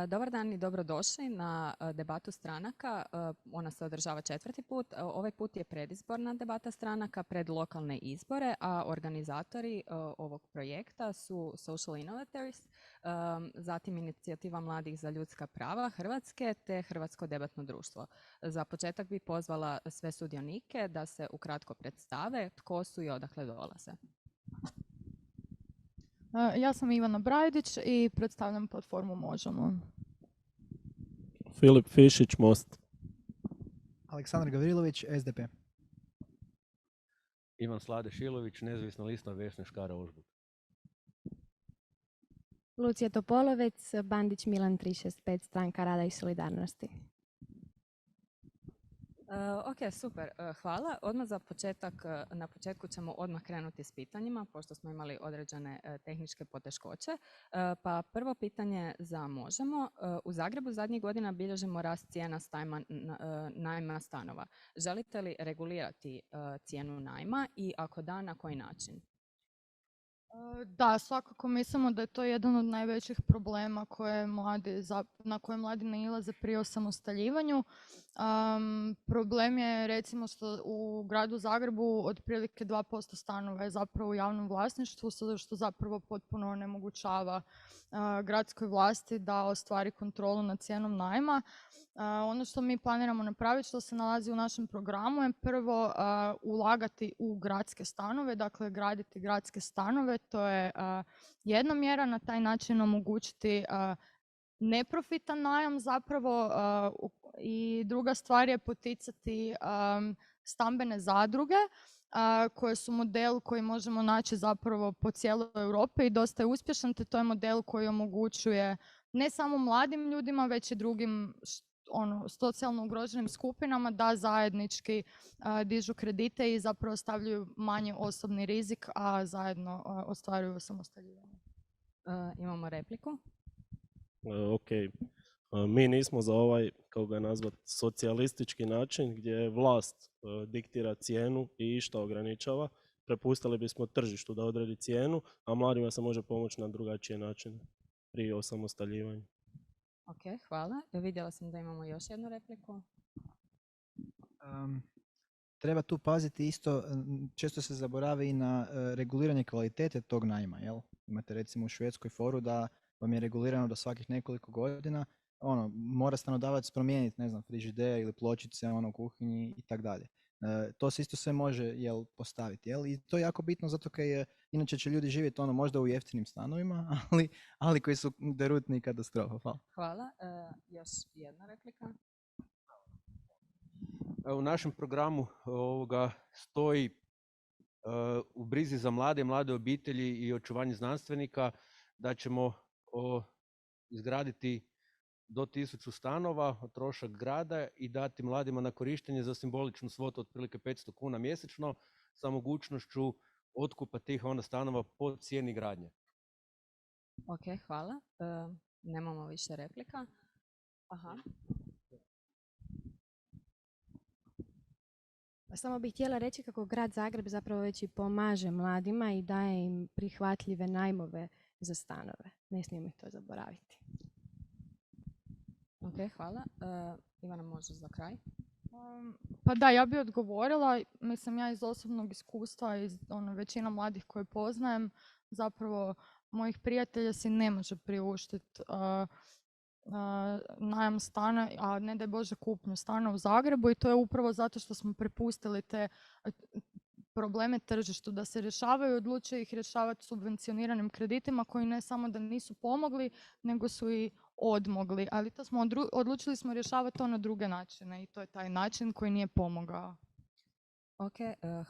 Dobar dan i dobrodošli na debatu stranaka. Ona se održava 4. put. Ovaj put je predizborna debata stranaka pred lokalne izbore, a organizatori ovog projekta su Social Innovators, zatim Inicijativa mladih za ljudska prava Hrvatske te Hrvatsko debatno društvo. Za početak bi pozvala sve sudionike da se ukratko predstave tko su i odakle dolaze. Ja sam Ivana Brajdić i predstavljam platformu Možemo. Filip Fišić, Most. Aleksandar Gavrilović, SDP. Ivan Slade Šilović, nezavisna lista Vesne Škara Ožbuk. Lucija Topolovec, Bandić Milan 365, Stranka rada i solidarnosti. Ok, super, hvala. Odmah za početak, na početku ćemo odmah krenuti s pitanjima, pošto smo imali određene tehničke poteškoće. Pa prvo pitanje za Možemo. U Zagrebu zadnjih godina bilježimo rast cijena najma stanova. Želite li regulirati cijenu najma i ako da, na koji način? Da, svakako mislimo da je to jedan od najvećih problema na koje mladi nailaze pri osamostaljivanju. Problem je recimo što u gradu Zagrebu otprilike 2% stanova je zapravo u javnom vlasništvu, što zapravo potpuno onemogućava gradskoj vlasti da ostvari kontrolu nad cijenom najma. Ono što mi planiramo napraviti, što se nalazi u našem programu, je prvo ulagati u gradske stanove, dakle graditi gradske stanove. To je jedna mjera, na taj način omogućiti neprofitan najam zapravo, i druga stvar je poticati stambene zadruge koje su model koji možemo naći zapravo po cijeloj Europi i dosta je uspješan, te to je model koji omogućuje ne samo mladim ljudima, već i drugim socijalno ugroženim skupinama da zajednički dižu kredite i zapravo stavljaju manji osobni rizik, a zajedno ostvaruju osamostaljivanje. Imamo repliku. Ok. Mi nismo za ovaj, kako ga nazvat, socijalistički način gdje vlast diktira cijenu i išta ograničava. Prepustili bismo tržištu da odredi cijenu, a mladima se može pomoći na drugačije načine pri osamostaljivanju. Ok, hvala. Vidjela sam da imamo još jednu repliku. Treba tu paziti isto, često se zaboravi i na reguliranje kvalitete tog najma. Jel? Imate recimo u Švedskoj foru da vam je regulirano da svakih nekoliko godina mora stanodavac promijeniti, ne znam, frižider ili pločice u kuhinji i tako dalje. To se isto sve može postaviti. I to je jako bitno zato kaj inače će ljudi živjeti možda u jeftinim stanovima, ali koji su derutni i katastrofa. Hvala. Hvala. Još jedna replika. U našem programu stoji u brizi za mlade obitelji i očuvanje znanstvenika da ćemo izgraditi do 1000 stanova, trošak grada, i dati mladima na korištenje za simboličnu svotu otprilike 500 kuna mjesečno sa mogućnošću otkupa tih stanova po cijeni gradnje. Ok, hvala. Nemamo više replika. Aha. Samo bih htjela reći kako grad Zagreb zapravo već i pomaže mladima i daje im prihvatljive najmove za stanove. Ne smijemo ih to zaboraviti. Ok, hvala. Ivana, možeš za kraj? Pa da, ja bih odgovorila. Mislim, ja iz osobnog iskustva, iz većina mladih koje poznajem, zapravo mojih prijatelja si ne može priuštiti najam stana, a ne daj Bože kupnju stana u Zagrebu, i to je upravo zato što smo prepustili te probleme tržištu da se rješavaju, odlučuje ih rješavati subvencioniranim kreditima koji ne samo da nisu pomogli, nego su i odmogli. Ali to smo odlučili smo rješavati to na druge načine i to je taj način koji nije pomogao. Ok,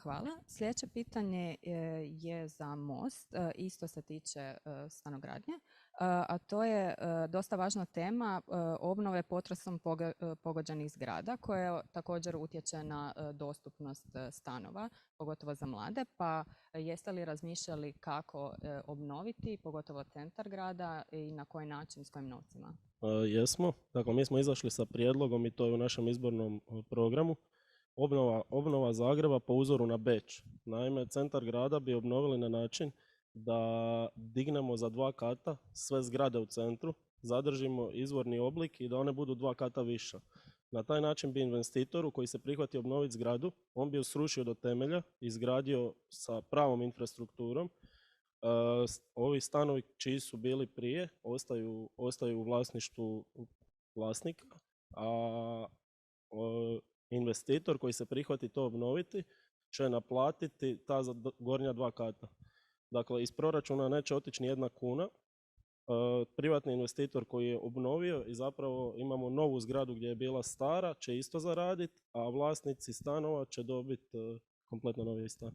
hvala. Sljedeće pitanje je za Most, isto se tiče stanogradnje, a to je dosta važna tema obnove potresom pogođenih zgrada, koje također utječe na dostupnost stanova, pogotovo za mlade. Pa jeste li razmišljali kako obnoviti, pogotovo centar grada, i na koji način, s kojim novcima? Jesmo. Dakle, mi smo izašli sa prijedlogom i to je u našem izbornom programu. Obnova Zagreba po uzoru na Beč. Naime, centar grada bi obnovili na način da dignemo za 2 kata sve zgrade u centru, zadržimo izvorni oblik i da one budu 2 kata viša. Na taj način bi investitoru koji se prihvati obnoviti zgradu, on bi ju srušio do temelja, izgradio sa pravom infrastrukturom. Ovi stanovi čiji su bili prije ostaju u vlasništvu vlasnika, a investitor koji se prihvati to obnoviti će naplatiti ta gornja 2 kata. Dakle, iz proračuna neće otići ni 1 kuna. Privatni investitor koji je obnovio i zapravo imamo novu zgradu gdje je bila stara će isto zaraditi, a vlasnici stanova će dobiti kompletno novi stan.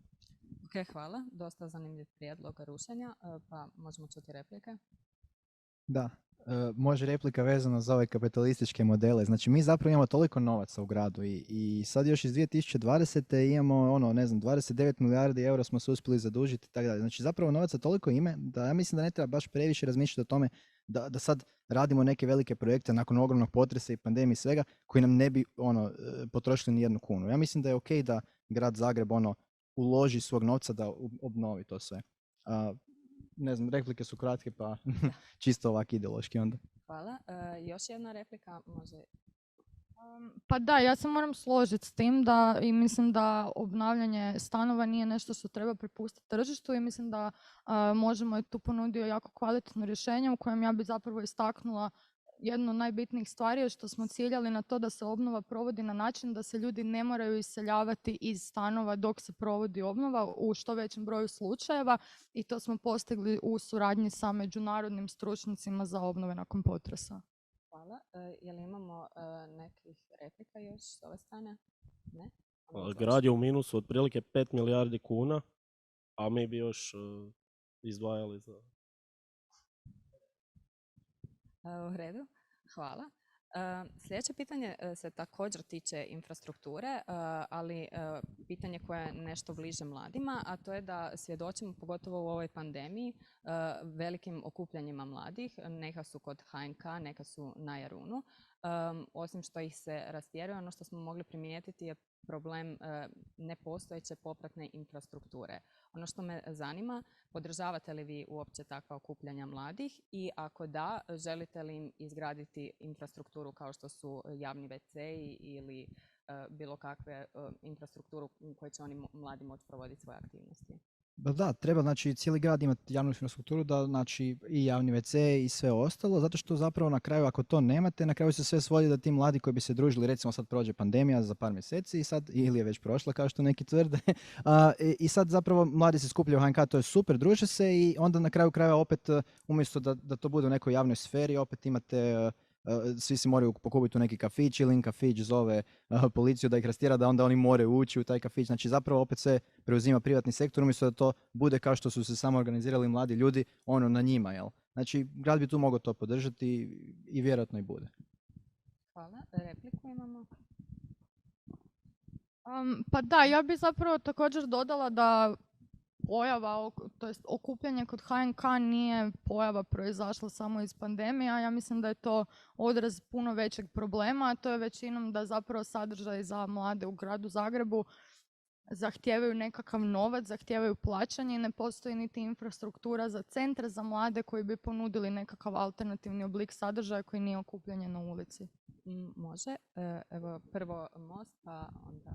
Ok, hvala. Dosta zanimljiv prijedlog rušenja, pa možemo čuti replike. Da, može replika vezano za ove kapitalističke modele. Znači mi zapravo imamo toliko novaca u gradu i sad još iz 2020. imamo 29 milijardi eura smo se uspjeli zadužiti i tako dalje. Znači zapravo novaca toliko ima da ja mislim da ne treba baš previše razmišljati o tome da sad radimo neke velike projekte nakon ogromnog potresa i pandemije i svega koji nam ne bi potrošili ni 1 kunu. Ja mislim da je ok da grad Zagreb uloži svog novca da obnovi to sve. Ne znam, replike su kratke pa čisto ovak ideološki onda. Hvala. Još jedna replika može. Pa da, ja se moram složiti s tim i mislim da obnavljanje stanova nije nešto što treba prepustiti tržištu i mislim da možemo je tu ponudio jako kvalitetno rješenje u kojem ja bi zapravo istaknula jednu od najbitnijih stvari je što smo ciljali na to da se obnova provodi na način da se ljudi ne moraju iseljavati iz stanova dok se provodi obnova u što većem broju slučajeva i to smo postigli u suradnji sa međunarodnim stručnjacima za obnove nakon potresa. Hvala. Jel imamo nekih replika još s ove strane? Ne? Grad je u minusu otprilike 5 milijardi kuna, a mi bi još izdvajali za... U redu, hvala. Sljedeće pitanje se također tiče infrastrukture, ali pitanje koje je nešto bliže mladima, a to je da svjedočimo, pogotovo u ovoj pandemiji, velikim okupljanjima mladih. Neka su kod HNK, neka su na Jarunu. Osim što ih se rastjeruje, ono što smo mogli primijetiti je problem nepostojeće popratne infrastrukture. Ono što me zanima, podržavate li vi uopće takva okupljanja mladih i ako da, želite li im izgraditi infrastrukturu kao što su javni WC ili bilo kakve infrastrukturu u kojoj će oni mladi moći provoditi svoje aktivnosti? Da, treba znači cijeli grad imati javnu infrastrukturu, da znači i javni WC i sve ostalo, zato što zapravo na kraju ako to nemate, na kraju se sve svodi da ti mladi koji bi se družili, recimo sad prođe pandemija za par mjeseci i sad, ili je već prošla kao što neki tvrde, i sad zapravo mladi se skupljaju u HNK, to je super, druže se i onda na kraju krajeva opet umjesto da to bude u nekoj javnoj sferi, opet imate svi se moraju pokupiti u neki kafić ili kafić zove policiju da ih rastjera, da onda oni moraju ući u taj kafić. Znači zapravo opet se preuzima privatni sektor umjesto da to bude kao što su se samo organizirali mladi ljudi, na njima, jel? Znači grad bi tu mogao to podržati i vjerojatno i bude. Hvala. Repliku imamo. Pa da, ja bi zapravo također dodala da pojava, to jest okupljanje kod HNK nije pojava proizašla samo iz pandemije, a ja mislim da je to odraz puno većeg problema, a to je većinom da zapravo sadržaj za mlade u gradu Zagrebu zahtijevaju nekakav novac, zahtijevaju plaćanje i ne postoji niti infrastruktura za centre za mlade koji bi ponudili nekakav alternativni oblik sadržaja koji nije okupljanje na ulici. Može. Evo prvo Most, pa onda...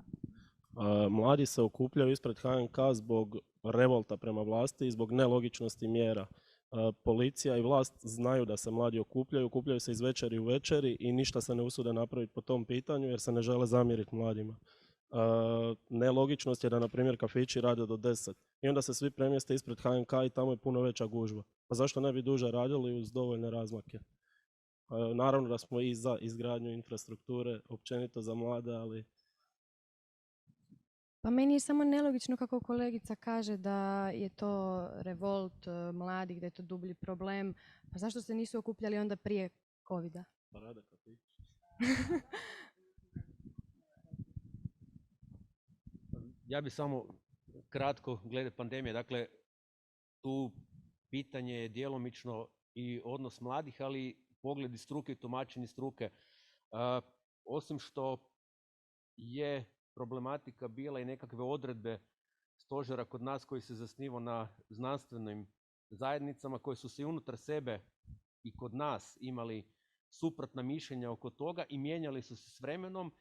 Mladi se okupljaju ispred HNK zbog revolta prema vlasti i zbog nelogičnosti mjera. Policija i vlast znaju da se mladi okupljaju se iz večeri u večeri i ništa se ne usude napraviti po tom pitanju jer se ne žele zamjeriti mladima. Nelogičnost je da, na primjer, kafići rade do 10 i onda se svi premjeste ispred HNK i tamo je puno veća gužva. Pa zašto ne bi duže radili uz dovoljne razmake? Naravno da smo i za izgradnju infrastrukture, općenito za mlade, ali... Pa meni je samo nelogično kako kolegica kaže da je to revolt mladih, da je to dublji problem. Pa zašto se nisu okupljali onda prije covida? Pa rade kafići. Ja bi samo kratko glede pandemije. Dakle, tu pitanje je djelomično i odnos mladih, ali pogledi struke i tumačenje struke. Osim što je problematika bila i nekakve odredbe stožera kod nas koji se zasnivao na znanstvenim zajednicama koje su se unutar sebe i kod nas imali suprotna mišljenja oko toga i mijenjali su se s vremenom.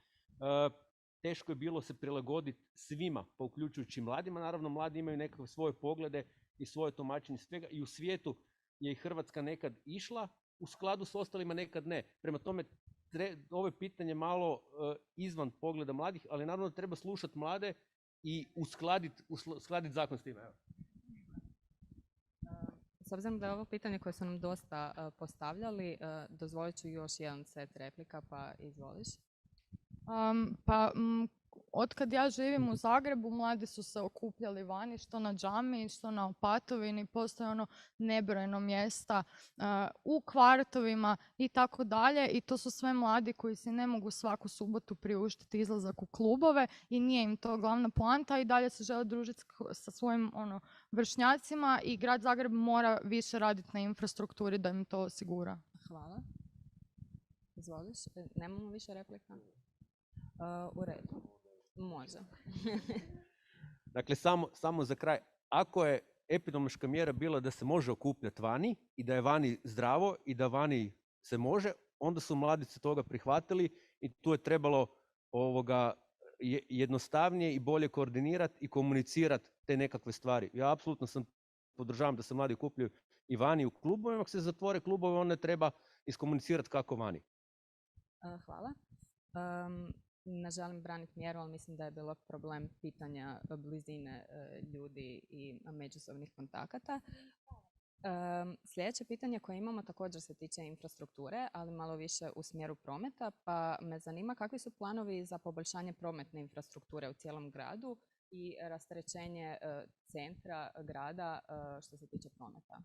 Teško je bilo se prilagoditi svima, pa uključujući mladima. Naravno, mladi imaju nekakve svoje poglede i svoje tumačenje svega i u svijetu je i Hrvatska nekad išla u skladu s ostalima, nekad ne. Prema tome, ovo je pitanje malo izvan pogleda mladih, ali naravno treba slušati mlade i uskladiti zakon s time. S obzirom da je ovo pitanje koje su nam dosta postavljali, dozvolit ću još jedan set replika, pa izvoliš. Otkad ja živim u Zagrebu, mladi su se okupljali vani, što na džami, što na Opatovini, postoje nebrojeno mjesta u kvartovima i tako dalje. I to su sve mladi koji si ne mogu svaku subotu priuštiti izlazak u klubove i nije im to glavna poanta i dalje se žele družiti sa svojim vršnjacima i grad Zagreb mora više raditi na infrastrukturi da im to osigura. Hvala. Izvoliš. Nemamo više replika? U redu. Može. Dakle, samo za kraj. Ako je epidemiološka mjera bila da se može okupljati vani i da je vani zdravo i da vani se može, onda su mladi se toga prihvatili i tu je trebalo jednostavnije i bolje koordinirati i komunicirati te nekakve stvari. Ja apsolutno podržavam da se mladi okupljaju i vani u klubovima. Ako se zatvore klubove, onda treba iskomunicirati kako vani. Hvala. Ne želim braniti mjeru, ali mislim da je bilo problem pitanja blizine ljudi i međusobnih kontakata. Sljedeće pitanje koje imamo također se tiče infrastrukture, ali malo više u smjeru prometa, pa me zanima kakvi su planovi za poboljšanje prometne infrastrukture u cijelom gradu i rasterećenje centra grada što se tiče prometa.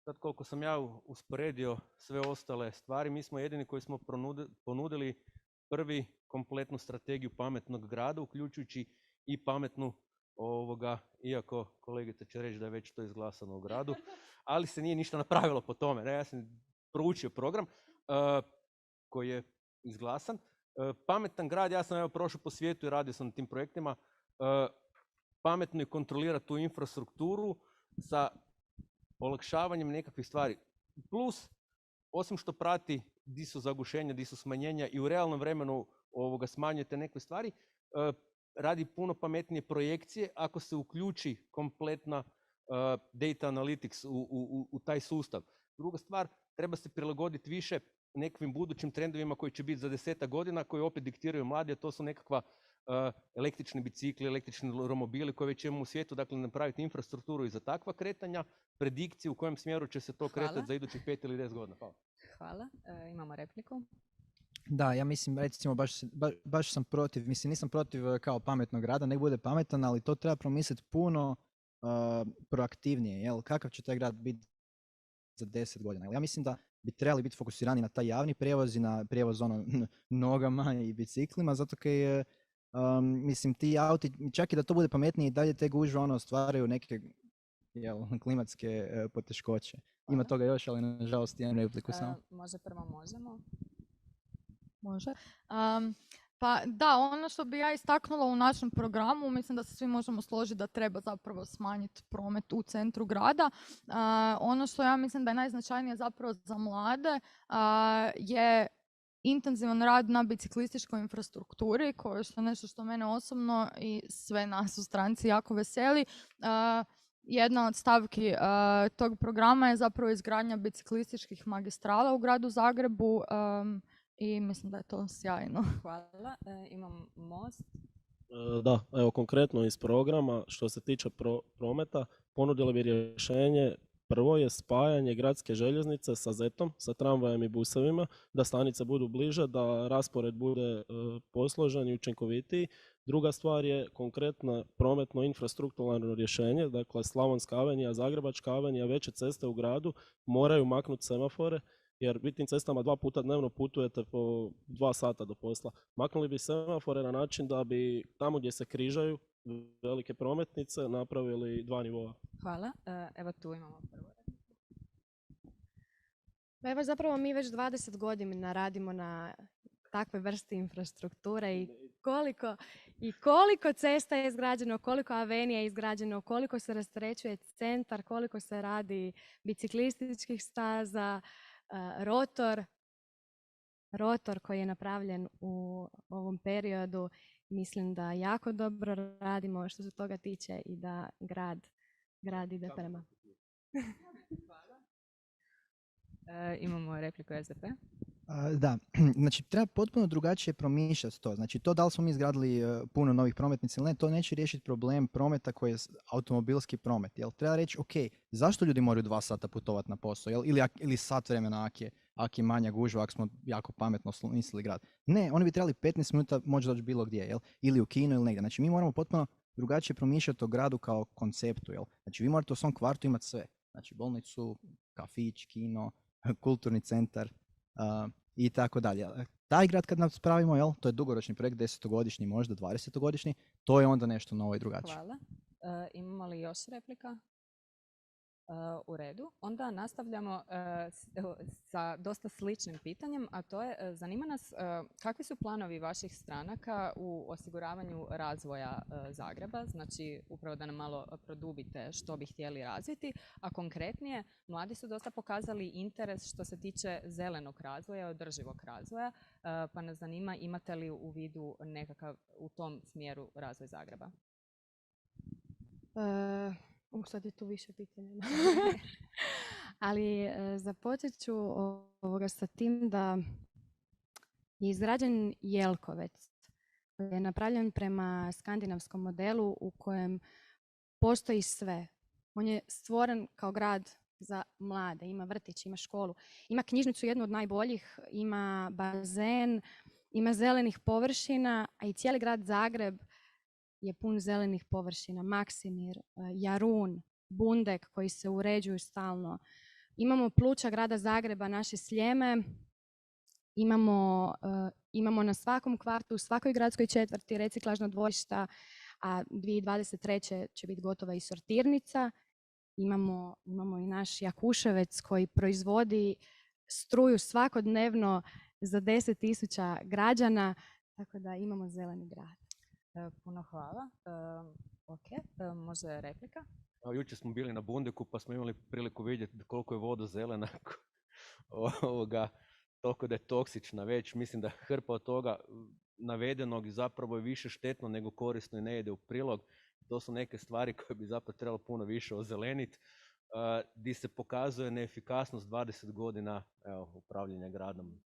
Sad koliko sam ja usporedio sve ostale stvari, mi smo jedini koji smo ponudili prvi kompletnu strategiju pametnog grada, uključujući i pametnu iako kolegica će reći da je već to izglasano u gradu, ali se nije ništa napravilo po tome. Ja sam proučio program koji je izglasan. Pametan grad, ja sam prošao po svijetu i radio sam na tim projektima. Pametno je kontrolirati tu infrastrukturu sa olakšavanjem nekakvih stvari. Plus, osim što prati di su zagušenja, di su smanjenja i u realnom vremenu smanjujete neke stvari, radi puno pametnije projekcije ako se uključi kompletna data analytics u taj sustav. Druga stvar, treba se prilagoditi više nekakvim budućim trendovima koji će biti za 10 godina, koji opet diktiraju mladi, a to su nekakva električni bicikli, električni romobili koje već imamo u svijetu, dakle napraviti infrastrukturu i za takva kretanja, predikciju u kojem smjeru će se to kretati za idućih 5 ili 10 godina. Hvala. Hvala. Imamo repliku. Da, ja mislim, recimo, baš sam protiv, mislim, nisam protiv kao pametnog grada, nek bude pametan, ali to treba promisliti puno proaktivnije, jel? Kakav će taj grad biti za 10 godina. Ja mislim da bi trebali biti fokusirani na taj javni prijevoz i na prijevoz nogama i biciklima, zato kaj mislim, ti auti, čak i da to bude pametnije, i dalje te gužve stvaraju neke klimatske poteškoće. Ima toga još, ali nažalost imam repliku samo. Može prvo možemo. Može. Pa da, ono što bi ja istaknula u našem programu, mislim da se svi možemo složiti da treba zapravo smanjiti promet u centru grada. Ono što ja mislim da je najznačajnije zapravo za mlade je intenzivan rad na biciklističkoj infrastrukturi, koje je nešto što mene osobno i sve nas u stranci jako veseli. Jedna od stavki tog programa je zapravo izgradnja biciklističkih magistrala u gradu Zagrebu i mislim da je to sjajno. Hvala. Imam Most. Da, evo konkretno iz programa što se tiče prometa ponudili bi rješenje. Prvo je spajanje gradske željeznice sa ZET-om, sa tramvajem i busevima, da stanice budu bliže, da raspored bude posložen i učinkovitiji. Druga stvar je konkretno prometno infrastrukturalno rješenje, dakle Slavonska avenija, Zagrebačka avenija, veće ceste u gradu moraju maknuti semafore, jer vi tim cestama 2 puta dnevno putujete po 2 sata do posla. Maknuli bi semafore na način da bi tamo gdje se križaju velike prometnice napravili 2 nivoa. Hvala. Evo tu imamo prvo. Evo zapravo mi već 20 godina radimo na takve vrste infrastrukture i koliko cesta je izgrađeno, koliko avenija je izgrađeno, koliko se rasterećuje centar, koliko se radi biciklističkih staza, rotor koji je napravljen u ovom periodu. Mislim da jako dobro radimo što se toga tiče i da grad ide prema. Imamo repliku SDP. Da, znači treba potpuno drugačije promišljati to. Znači to da li smo mi izgradili puno novih prometnica ili ne, to neće riješiti problem prometa koji je automobilski promet. Jel? Treba reći, ok, zašto ljudi moraju 2 sata putovati na posao? Jel? Ili sat vremena ako je manja gužva, ako smo jako pametno mislili grad. Ne, oni bi trebali 15 minuta moći doći bilo gdje, jel? Ili u kino ili negdje. Znači mi moramo potpuno drugačije promišljati o gradu kao konceptu. Jel? Znači vi morate u svom kvartu imati sve. Znači bolnicu, kafić, kino, kulturni centar, i tako dalje. Taj grad kad nas pravimo, jel, to je dugoročni projekt, 10-godišnji, možda 20-godišnji, to je onda nešto novo i drugačije. Hvala. Imamo li još replika? U redu. Onda nastavljamo sa dosta sličnim pitanjem, a to je, zanima nas kakvi su planovi vaših stranaka u osiguravanju razvoja Zagreba, znači upravo da nam malo produbite što bi htjeli razviti, a konkretnije, mladi su dosta pokazali interes što se tiče zelenog razvoja, održivog razvoja, pa nas zanima imate li u vidu nekakav u tom smjeru razvoj Zagreba? Sad je tu više pitanja. Ali započet ću sa tim da je izgrađen Jelkovec koji je napravljen prema skandinavskom modelu u kojem postoji sve. On je stvoren kao grad za mlade, ima vrtić, ima školu, ima knjižnicu jednu od najboljih, ima bazen, ima zelenih površina, a i cijeli grad Zagreb je pun zelenih površina. Maksimir, Jarun, Bundek koji se uređuju stalno. Imamo pluća grada Zagreba, naše Sljeme. Imamo na svakom kvartu, u svakoj gradskoj četvrti reciklažna dvorišta, a 2023. će biti gotova i sortirnica. Imamo i naš Jakuševec koji proizvodi struju svakodnevno za 10.000 građana, tako da imamo zeleni grad. Puno hvala. Ok, može replika? Jučer smo bili na Bundeku pa smo imali priliku vidjeti koliko je voda zelena, toliko da je toksična već. Mislim da hrpa od toga navedenog zapravo je više štetno nego korisno i ne ide u prilog. To su neke stvari koje bi zapravo trebalo puno više ozeleniti, di se pokazuje neefikasnost 20 godina upravljanja gradom.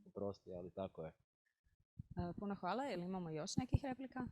Oprosti, ali tako je. Puno hvala. Ili imamo još nekih replika?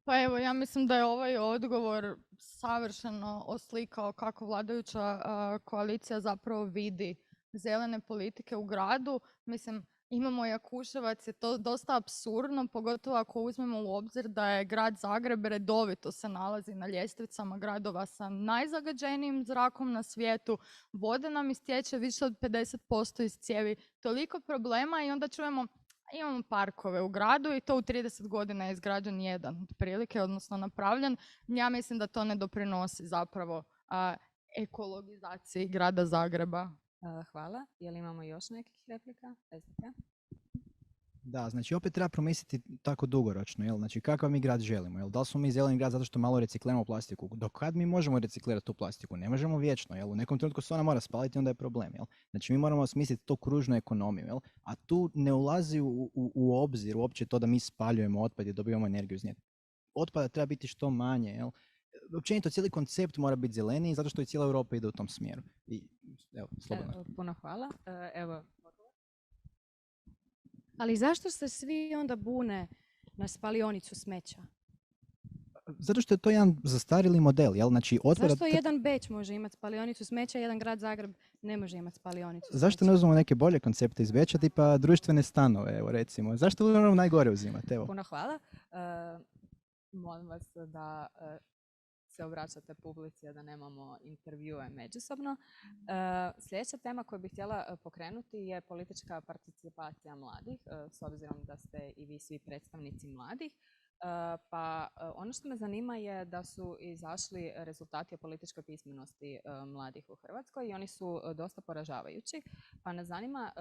Pa evo, ja mislim da je ovaj odgovor savršeno oslikao kako vladajuća koalicija zapravo vidi zelene politike u gradu. Mislim, imamo Jakuševac, je to dosta apsurdno, pogotovo ako uzmemo u obzir da je grad Zagreb redovito se nalazi na ljestvicama gradova sa najzagađenijim zrakom na svijetu. Voda nam istječe više od 50% iz cijevi. Toliko problema i onda čujemo imamo parkove u gradu i to u 30 godina je izgrađen jedan otprilike, odnosno napravljen. Ja mislim da to ne doprinosi zapravo ekologizaciji grada Zagreba. Hvala. Je li imamo još nekih replika? Da, znači opet treba promisliti tako dugoročno, jel? Znači kakav mi grad želimo, jel? Da li smo mi zeleni grad zato što malo recikliramo plastiku? Do kad mi možemo reciklirati tu plastiku? Ne možemo vječno, jel? U nekom trenutku se ona mora spaliti, onda je problem, jel? Znači mi moramo smisliti to kružnu ekonomiju, jel? A tu ne ulazi u obzir uopće to da mi spaljujemo otpad i dobivamo energiju iz nje. Otpada treba biti što manje, jel? Općenito cijeli koncept mora biti zeleniji zato što i cijela Europa ide u tom smjeru. I, evo, slobodno. Puno hvala. Evo. Ali zašto se svi onda bune na spalionicu smeća? Zato što je to jedan zastarjeli model, jel? Znači, zašto jedan Beč može imati spalionicu smeća, jedan grad Zagreb ne može imati spalionicu smeća? Zašto ne uzmemo neke bolje koncepte iz Beča, tipa društvene stanove, evo recimo? Zašto moramo najgore uzimati? Evo. Puno hvala. Molim vas da se obraćate publici, a da nemamo intervjue međusobno. Sljedeća tema koju bih htjela pokrenuti je politička participacija mladih, s obzirom da ste i vi svi predstavnici mladih. Ono što me zanima je da su izašli rezultati o političkoj pismenosti mladih u Hrvatskoj i oni su dosta poražavajući. Pa nas zanima,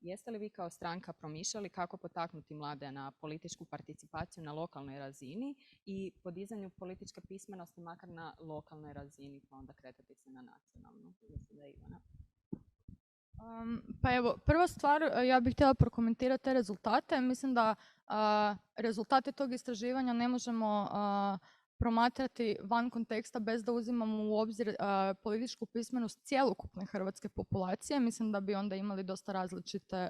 jeste li vi kao stranka promišljali kako potaknuti mlade na političku participaciju na lokalnoj razini i podizanju političke pismenosti makar na lokalnoj razini, pa onda kretati se na nacionalnu? Mislim da je Ivana. Pa evo, prva stvar, ja bih htjela prokomentirati te rezultate. Mislim da rezultate tog istraživanja ne možemo promatrati van konteksta bez da uzimamo u obzir političku pismenost cjelokupne hrvatske populacije. Mislim da bi onda imali dosta različite,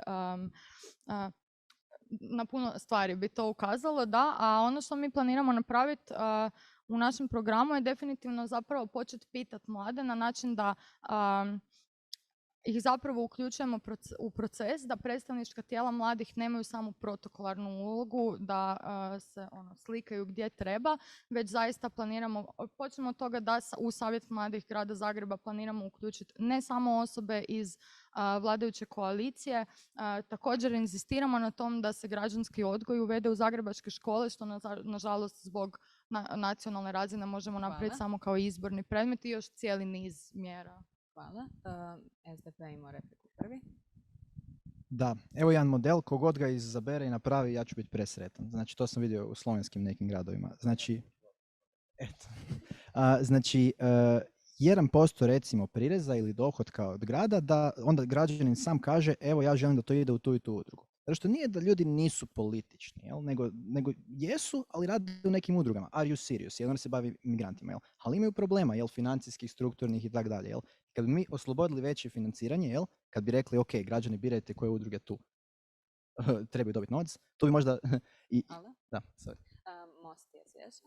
na puno stvari bi to ukazalo, da. A ono što mi planiramo napraviti u našem programu je definitivno zapravo početi pitati mlade na način da ih zapravo uključujemo u proces, da predstavnička tijela mladih nemaju samo protokolarnu ulogu, da se slikaju gdje treba, već zaista planiramo, počnemo od toga da u Savjet mladih Grada Zagreba planiramo uključiti ne samo osobe iz vladajuće koalicije, također inzistiramo na tom da se građanski odgoj uvede u zagrebačke škole, što nažalost zbog nacionalne razine možemo napraviti samo kao izborni predmet i još cijeli niz mjera. Hvala. SDP ima repliku prvi. Da, evo jedan model, kogod ga izabere i napravi, ja ću biti presretan. Znači, to sam vidio u slovenskim nekim gradovima. Znači, eto. Znači, 1% recimo prireza ili dohotka od grada, da onda građanin sam kaže, evo ja želim da to ide u tu i tu udrugu. Zato što nije da ljudi nisu politični, jel? Nego jesu, ali rade u nekim udrugama. Are you serious? Jer oni se bavi migrantima, jel? Ali imaju problema, jel? Financijskih, strukturnih i tako dalje, jel? Kad bi mi oslobodili veće financiranje, jel? Kad bi rekli, ok, građani birajte koje udruge tu trebaju dobiti novac, to bi možda... Da, sorry. Most je sljedeće.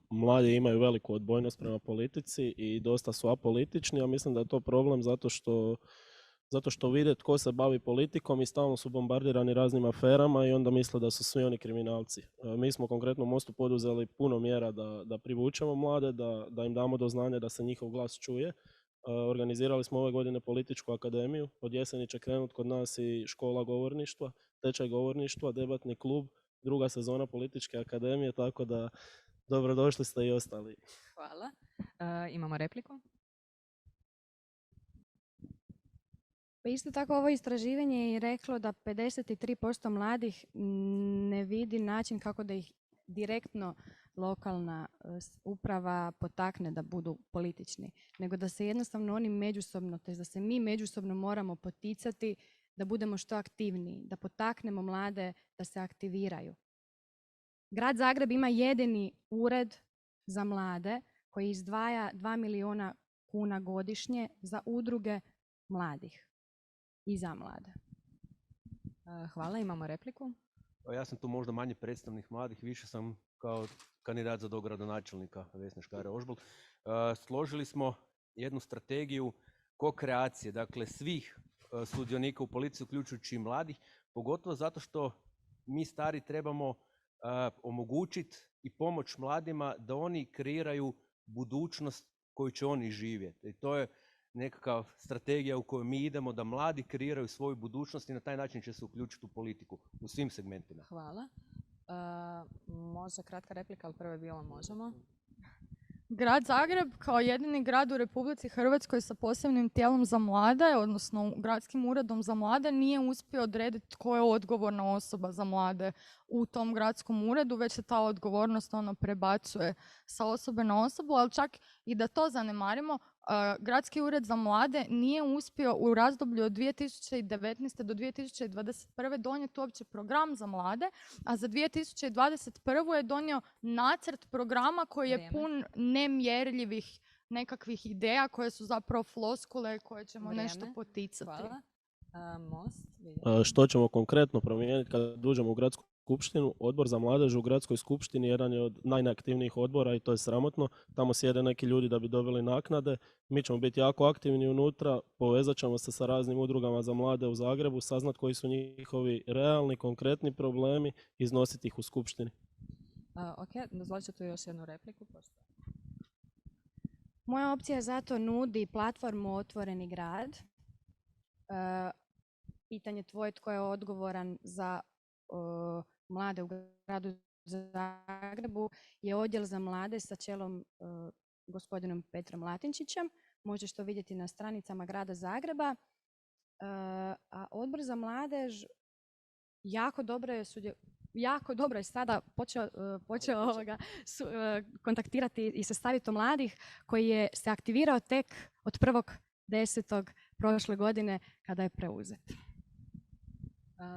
Mladi imaju veliku odbojnost prema politici i dosta su apolitični, a mislim da je to problem zato što vide tko se bavi politikom i stalno su bombardirani raznim aferama i onda misle da su svi oni kriminalci. Mi smo konkretno u Mostu poduzeli puno mjera da privučemo mlade, da im damo do znanja da se njihov glas čuje. Organizirali smo ove godine političku akademiju, od jeseni će krenuti kod nas i škola govorništva, tečaj govorništva, debatni klub, druga sezona političke akademije, tako da dobrodošli ste i ostali. Hvala. Imamo repliku. Pa isto tako ovo istraživanje je reklo da 53% mladih ne vidi način kako da ih direktno lokalna uprava potakne da budu politični, nego da se jednostavno oni međusobno, tj. da se mi međusobno moramo poticati da budemo što aktivniji, da potaknemo mlade da se aktiviraju. Grad Zagreb ima jedini ured za mlade koji izdvaja 2 milijuna kuna godišnje za udruge mladih i za mlade. Hvala, imamo repliku. Ja sam tu možda manje predstavnik mladih, više sam kao kandidat za dogradonačelnika Vesne Škare-Ožbolt. Složili smo jednu strategiju ko-kreacije, dakle svih sudionika u policiji, uključujući i mladih, pogotovo zato što mi stari trebamo omogućiti i pomoć mladima da oni kreiraju budućnost koju će oni živjeti. I to je nekakva strategija u kojoj mi idemo, da mladi kreiraju svoju budućnost i na taj način će se uključiti u politiku u svim segmentima. Hvala. Možda kratka replika, ali prvo je bilo možemo. Grad Zagreb kao jedini grad u Republici Hrvatskoj sa posebnim tijelom za mlade, odnosno gradskim uredom za mlade, nije uspio odrediti tko je odgovorna osoba za mlade u tom gradskom uredu, već se ta odgovornost prebacuje sa osobe na osobu, ali čak i da to zanemarimo, Gradski ured za mlade nije uspio u razdoblju od 2019. do 2021. donijeti uopće program za mlade, a za 2021. je donio nacrt programa koji je pun nemjerljivih nekakvih ideja koje su zapravo floskule koje ćemo nešto poticati. Hvala. Most. Što ćemo konkretno promijeniti kada uđemo u gradsku skupštinu? Odbor za mladež u gradskoj skupštini jedan je od najneaktivnijih odbora i to je sramotno. Tamo sjede neki ljudi da bi dobili naknade. Mi ćemo biti jako aktivni unutra, povezat ćemo se sa raznim udrugama za mlade u Zagrebu, saznat koji su njihovi realni, konkretni problemi, iznositi ih u skupštini. Ok, dozvolit ću tu još jednu repliku. Moja opcija zato nudi platformu Otvoreni grad. Pitanje tvoje, tko je odgovoran za mlade u gradu Zagrebu je odjel za mlade sa čelom gospodinom Petrom Latinčićem. Možeš to vidjeti na stranicama grada Zagreba. A odbor za mladež jako dobro je sada počeo kontaktirati i sa savjetom mladih koji je se aktivirao tek od 1.10. prošle godine kada je preuzet.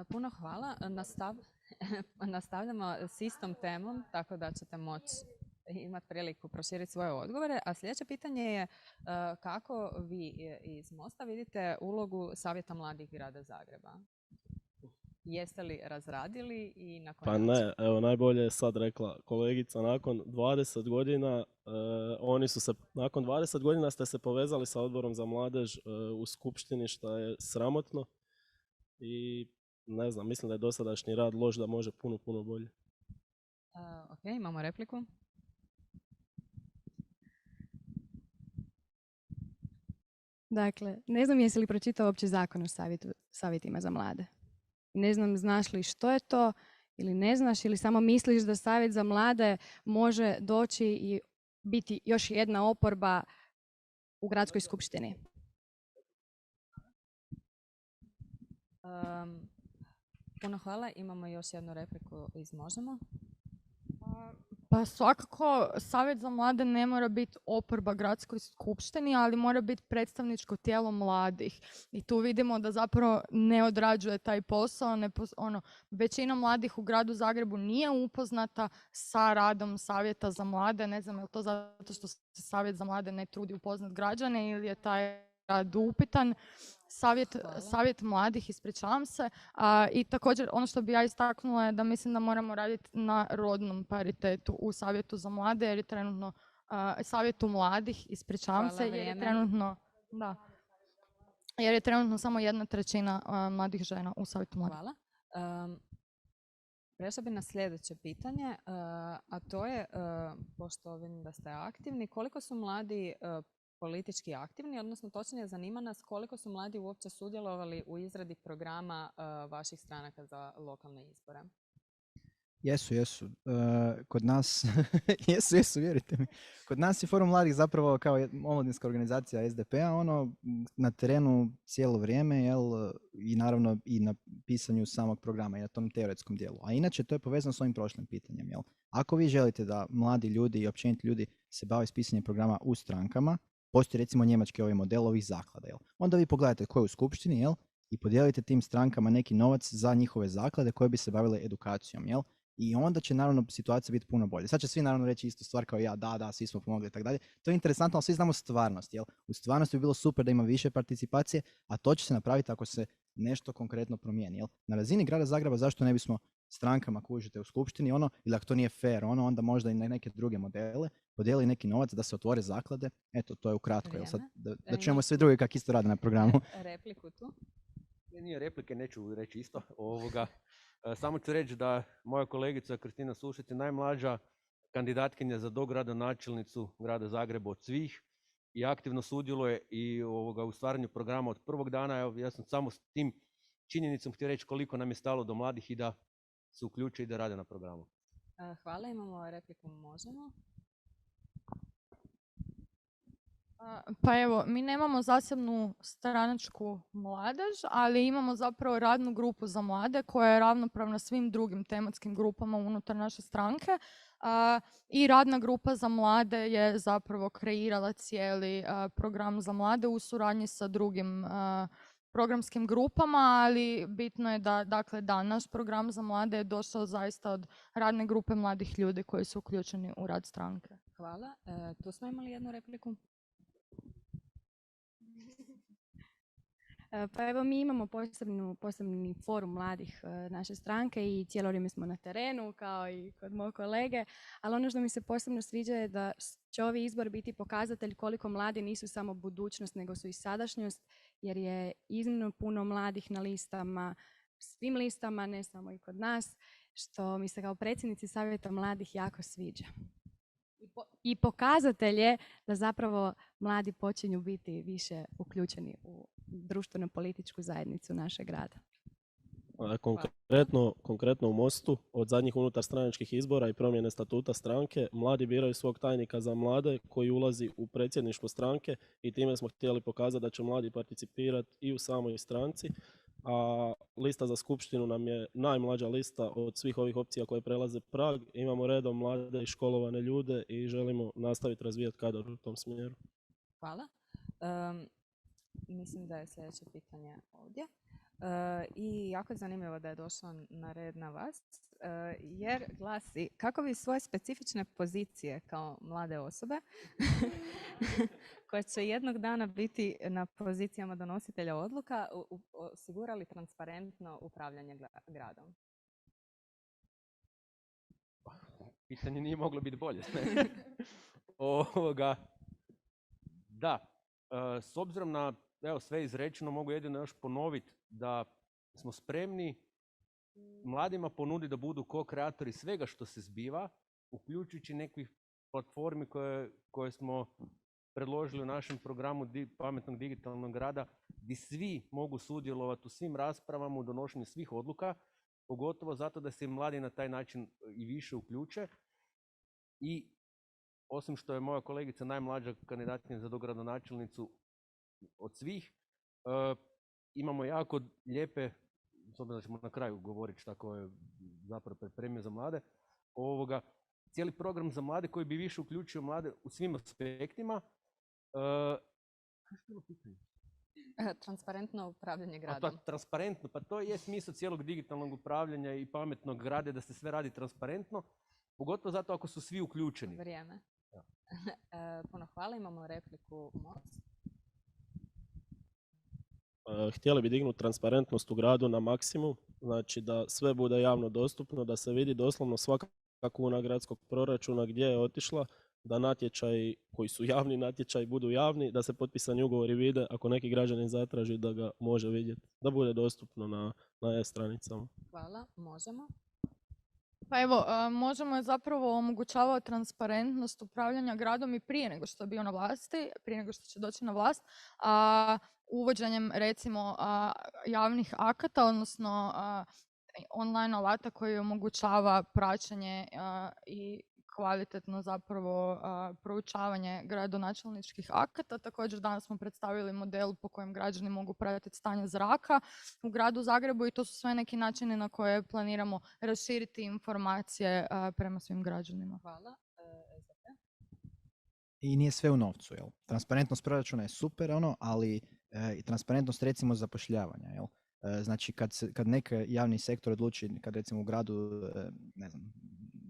Puno hvala. Nastavljamo s istom temom, tako da ćete moći imati priliku proširiti svoje odgovore. A sljedeće pitanje je kako vi iz Mosta vidite ulogu Savjeta mladih grada Zagreba? Jeste li razradili i na koji način? Ne, evo najbolje je sad rekla kolegica, nakon 20 godina, nakon 20 godina ste se povezali sa odborom za mladež u skupštini, što je sramotno i ne znam, mislim da je dosadašnji rad loš, da može puno bolje. Ok, imamo repliku. Dakle, ne znam jesi li pročitao uopće zakon o savjetima za mlade. Ne znam znaš li što je to ili ne znaš ili samo misliš da savjet za mlade može doći i biti još jedna oporba u gradskoj skupštini. Puno hvala. Imamo još jednu repliku iz Možemo. Pa svakako, Savjet za mlade ne mora biti oporba gradskoj skupštini, ali mora biti predstavničko tijelo mladih. I tu vidimo da zapravo ne odrađuje taj posao. Većina mladih u gradu Zagrebu nije upoznata sa radom Savjeta za mlade. Ne znam je li to zato što se Savjet za mlade ne trudi upoznat građane ili je taj rad upitan. Savjet mladih, ispričavam se. I također ono što bi ja istaknula je da mislim da moramo raditi na rodnom paritetu u Savjetu za mlade jer je trenutno Savjetu mladih, ispričavam se, jer je trenutno samo 1/3 mladih žena u Savjetu mladih. Hvala. Prešla bi na sljedeće pitanje, a to je, pošto vidim da ste aktivni, koliko su mladi politički aktivni, odnosno točnije zanima nas koliko su mladi uopće sudjelovali u izradi programa vaših stranaka za lokalne izbore? Jesu. Kod nas, jesu, vjerujte mi. Kod nas je Forum mladih zapravo kao omladinska organizacija SDP-a, na terenu cijelo vrijeme, i naravno i na pisanju samog programa i na tom teoretskom dijelu. A inače to je povezano s ovim prošlim pitanjem, Ako vi želite da mladi ljudi i općenito ljudi se bave s pisanjem programa u strankama, postoji recimo njemački ovaj model ovih zaklada, onda vi pogledate ko je u skupštini, i podijelite tim strankama neki novac za njihove zaklade koje bi se bavile edukacijom, I onda će naravno situacija biti puno bolje. Sad će svi naravno reći istu stvar kao ja, da, svi smo pomogli i tako dalje. To je interesantno, ali svi znamo stvarnost, U stvarnosti bi bilo super da ima više participacije, a to će se napraviti ako se nešto konkretno promijeni, Na razini grada Zagreba zašto ne bismo strankama kužite u skupštini, ili ako to nije fair, onda možda i na neke druge modele, podijeli neki novac da se otvore zaklade. Eto, to je ukratko, sad da čujemo sve druge kako isto rade na programu. Repliku tu? Nije replike, neću reći isto. Samo ću reći da moja kolegica Kristina Sušić je najmlađa kandidatkinja za dogradonačelnicu grada Zagreba od svih i aktivno sudjeluje i u stvaranju programa od prvog dana. Evo, ja sam samo s tim činjenicom htio reći koliko nam je stalo do mladih i da se uključe i da rade na programu. Hvala, imamo repliku, možemo. Pa evo, mi nemamo zasebnu stranačku mladež, ali imamo zapravo radnu grupu za mlade koja je ravnopravna svim drugim tematskim grupama unutar naše stranke. I radna grupa za mlade je zapravo kreirala cijeli program za mlade u suradnji sa drugim programskim grupama, ali bitno je da naš program za mlade je došao zaista od radne grupe mladih ljudi koji su uključeni u rad stranke. Hvala. Tu smo imali jednu repliku. Pa evo mi imamo posebni forum mladih naše stranke i cijelo vrijeme smo na terenu kao i kod mog kolege, ali ono što mi se posebno sviđa je da će ovi izbor biti pokazatelj koliko mladi nisu samo budućnost nego su i sadašnjost, jer je iznimno puno mladih na listama, svim listama, ne samo i kod nas, što mi se kao predsjednici Savjeta mladih jako sviđa. I pokazatelj je da zapravo mladi počinju biti više uključeni u društveno-političku zajednicu našeg grada. Konkretno u Mostu, od zadnjih unutarstranačkih izbora i promjene statuta stranke, mladi biraju svog tajnika za mlade koji ulazi u predsjedništvo stranke i time smo htjeli pokazati da će mladi participirati i u samoj stranci. A lista za skupštinu nam je najmlađa lista od svih ovih opcija koje prelaze prag. Imamo redom mlade i školovane ljude i želimo nastaviti razvijati kadar u tom smjeru. Hvala. Mislim da je sljedeće pitanje ovdje. I jako je zanimljivo da je došlo na red na vas, jer glasi kako vi svoje specifične pozicije kao mlade osobe koje će jednog dana biti na pozicijama donositelja odluka osigurali transparentno upravljanje gradom? Pitanje nije moglo biti bolje. Da, s obzirom na sve izrečeno mogu jedino još ponoviti da smo spremni mladima ponuditi da budu ko-kreatori svega što se zbiva, uključujući nekih platformi koje smo predložili u našem programu pametnog digitalnog grada, gdje svi mogu sudjelovati u svim raspravama, u donošenju svih odluka, pogotovo zato da se mladi na taj način i više uključe. I osim što je moja kolegica najmlađa kandidatkinja za dogradonačelnicu od svih, imamo jako lijepe, s obzirom da ćemo na kraju govoriti šta je zapravo pripremio za mlade, cijeli program za mlade koji bi više uključio mlade u svim aspektima. Kako je pitanje? Transparentno upravljanje gradom. Transparentno, pa to je smisao cijelog digitalnog upravljanja i pametnog grada, da se sve radi transparentno, pogotovo zato ako su svi uključeni. Vrijeme. Puno hvala, imamo repliku Most. Htjeli bi dignuti transparentnost u gradu na maksimum, znači da sve bude javno dostupno, da se vidi doslovno svaka kuna gradskog proračuna gdje je otišla, da natječaji koji su javni natječaji budu javni, da se potpisani ugovori vide, ako neki građanin zatraži da ga može vidjeti, da bude dostupno na e-stranicama. Hvala, možemo. Pa evo, Možemo je zapravo omogućavao transparentnost upravljanja gradom i prije nego što je bio na vlasti, prije nego što će doći na vlast, uvođenjem recimo javnih akata, odnosno online alata koji omogućava praćenje i kvalitetno zapravo proučavanje gradonačelničkih akata. Također danas smo predstavili model po kojem građani mogu pratiti stanje zraka u gradu Zagrebu i to su sve neki načini na koje planiramo raširiti informacije prema svim građanima. Hvala. I nije sve u novcu, jel? Transparentnost proračuna je super, ali i transparentnost recimo zapošljavanja, jel? Znači kad neki javni sektor odluči, kad recimo u gradu, ne znam,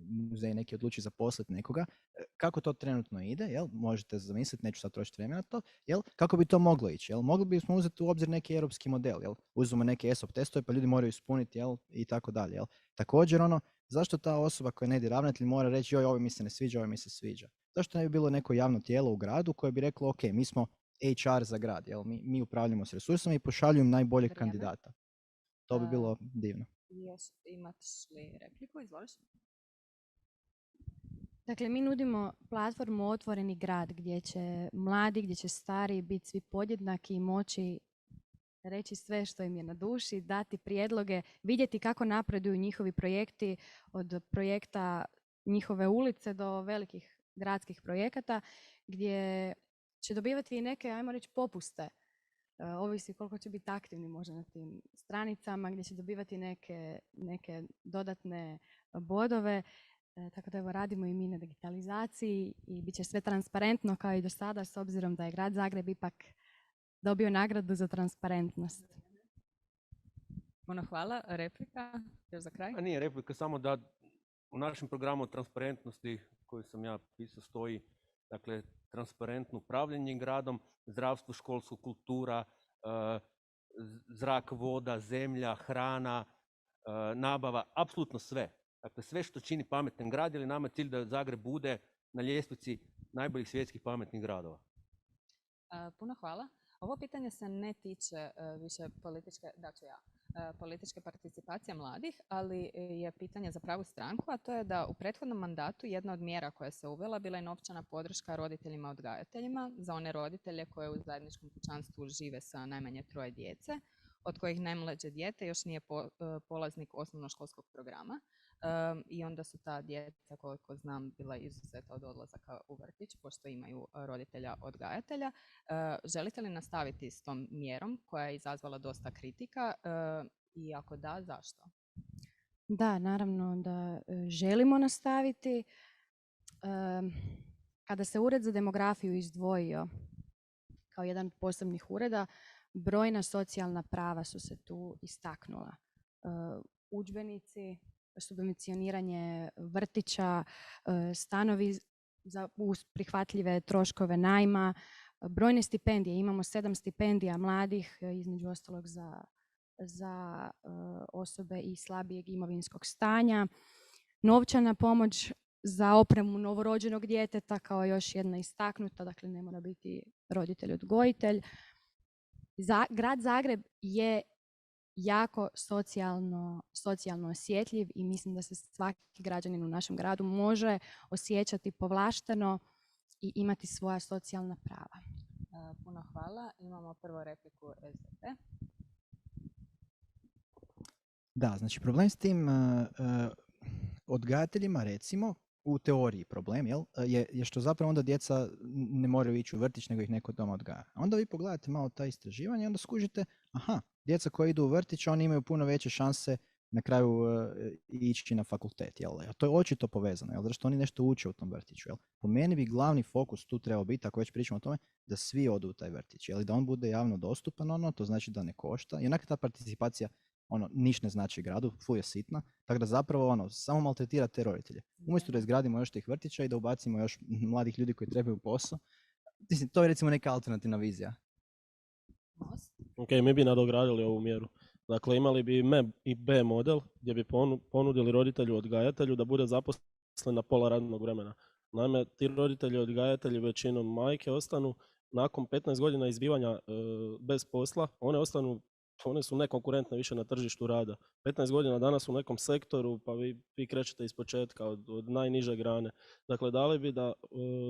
muzej neki odluči zaposliti nekoga, kako to trenutno ide, jel? Možete zamisliti, neću sad trošiti vremena na to, jel? Kako bi to moglo ići, jel? Mogli bismo uzeti u obzir neki europski model, jel? Uzmemo neke ESOP testove pa ljudi moraju ispuniti, jel? I tako dalje, jel? Također zašto ta osoba koja ne ide ravnatelj mora reći joj, ovo mi se ne sviđa, ovo mi se sviđa? Zašto ne bi bilo neko javno tijelo u gradu koje bi reklo ok, mi smo HR za grad, jel? Mi upravljamo s resursama i pošaljujem najboljeg kandidata. To bi bilo divno. Imaš li repliku? Izvoliš. Dakle, mi nudimo platformu Otvoreni grad gdje će mladi, gdje će stari biti svi podjednaki i moći reći sve što im je na duši, dati prijedloge, vidjeti kako napreduju njihovi projekti od projekta njihove ulice do velikih gradskih projekata gdje će dobivati i neke, ajmo reći, popuste. Ovisi koliko će biti aktivni možda na tim stranicama gdje će dobivati neke dodatne bodove. Tako da evo radimo i mi na digitalizaciji i bit će sve transparentno kao i do sada s obzirom da je grad Zagreb ipak dobio nagradu za transparentnost. Puno hvala. Replika još za kraj? Nije replika, samo da u našem programu transparentnosti koji sam ja pisao stoji, dakle, transparentno upravljanje gradom, zdravstvo, školstvo, kultura, zrak, voda, zemlja, hrana, nabava, apsolutno sve. Dakle, sve što čini pametan grad, ili nama cilj da Zagreb bude na ljestvici najboljih svjetskih pametnih gradova. Puno hvala. Ovo pitanje se ne tiče više političke participacije mladih, ali je pitanje za pravu stranku, a to je da u prethodnom mandatu jedna od mjera koja se uvela bila je novčana podrška roditeljima odgajateljima za one roditelje koje u zajedničkom kućanstvu žive sa najmanje 3 djece. od kojih najmlađe dijete još nije polaznik osnovnoškolskog programa. I onda su ta djeca, koliko znam, bila izuzeta od odlazaka u vrtić, pošto imaju roditelja odgajatelja. Želite li nastaviti s tom mjerom koja je izazvala dosta kritika i ako da, zašto? Da, naravno da želimo nastaviti. Kada se Ured za demografiju izdvojio kao jedan od posebnih ureda, brojna socijalna prava su se tu istaknula. Udžbenici, subvencioniranje vrtića, stanovi uz prihvatljive troškove najma, brojne stipendije. Imamo 7 stipendija mladih, između ostalog za osobe i slabijeg imovinskog stanja. Novčana pomoć za opremu novorođenog djeteta kao još jedna istaknuta, dakle ne mora biti roditelj odgojitelj. Grad Zagreb je jako socijalno osjetljiv i mislim da se svaki građanin u našem gradu može osjećati povlašteno i imati svoja socijalna prava. Puno hvala. Imamo prvo repliku SDP. Da, znači problem s tim odgajateljima, recimo, u teoriji problem, je što zapravo onda djeca ne moraju ići u vrtić, nego ih neko doma odgaja. Onda vi pogledate malo ta istraživanja i onda skužite, aha, djeca koja idu u vrtić, oni imaju puno veće šanse na kraju ići na fakultet. A to je očito povezano, zato što oni nešto uče u tom vrtiću. Po meni bi glavni fokus tu trebao biti, ako već pričamo o tome, da svi odu u taj vrtić. Da on bude javno dostupan, to znači da ne košta. I onak ta participacija niš ne znači gradu, ful je sitna, tako da zapravo samo maltretira te roditelje. Umjesto da izgradimo još tih vrtića i da ubacimo još mladih ljudi koji trebaju posao, to je recimo neka alternativna vizija. Ok, mi bi nadogradili ovu mjeru. Dakle, imali bi i B model gdje bi ponudili roditelju odgajatelju da bude zaposlen na pola radnog vremena. Naime, ti roditelji odgajatelji većinom majke ostanu nakon 15 godina izbivanja bez posla, one su nekonkurentne više na tržištu rada. 15 godina danas u nekom sektoru, pa vi krećete iz početka od najniže grane. Dakle, dali bi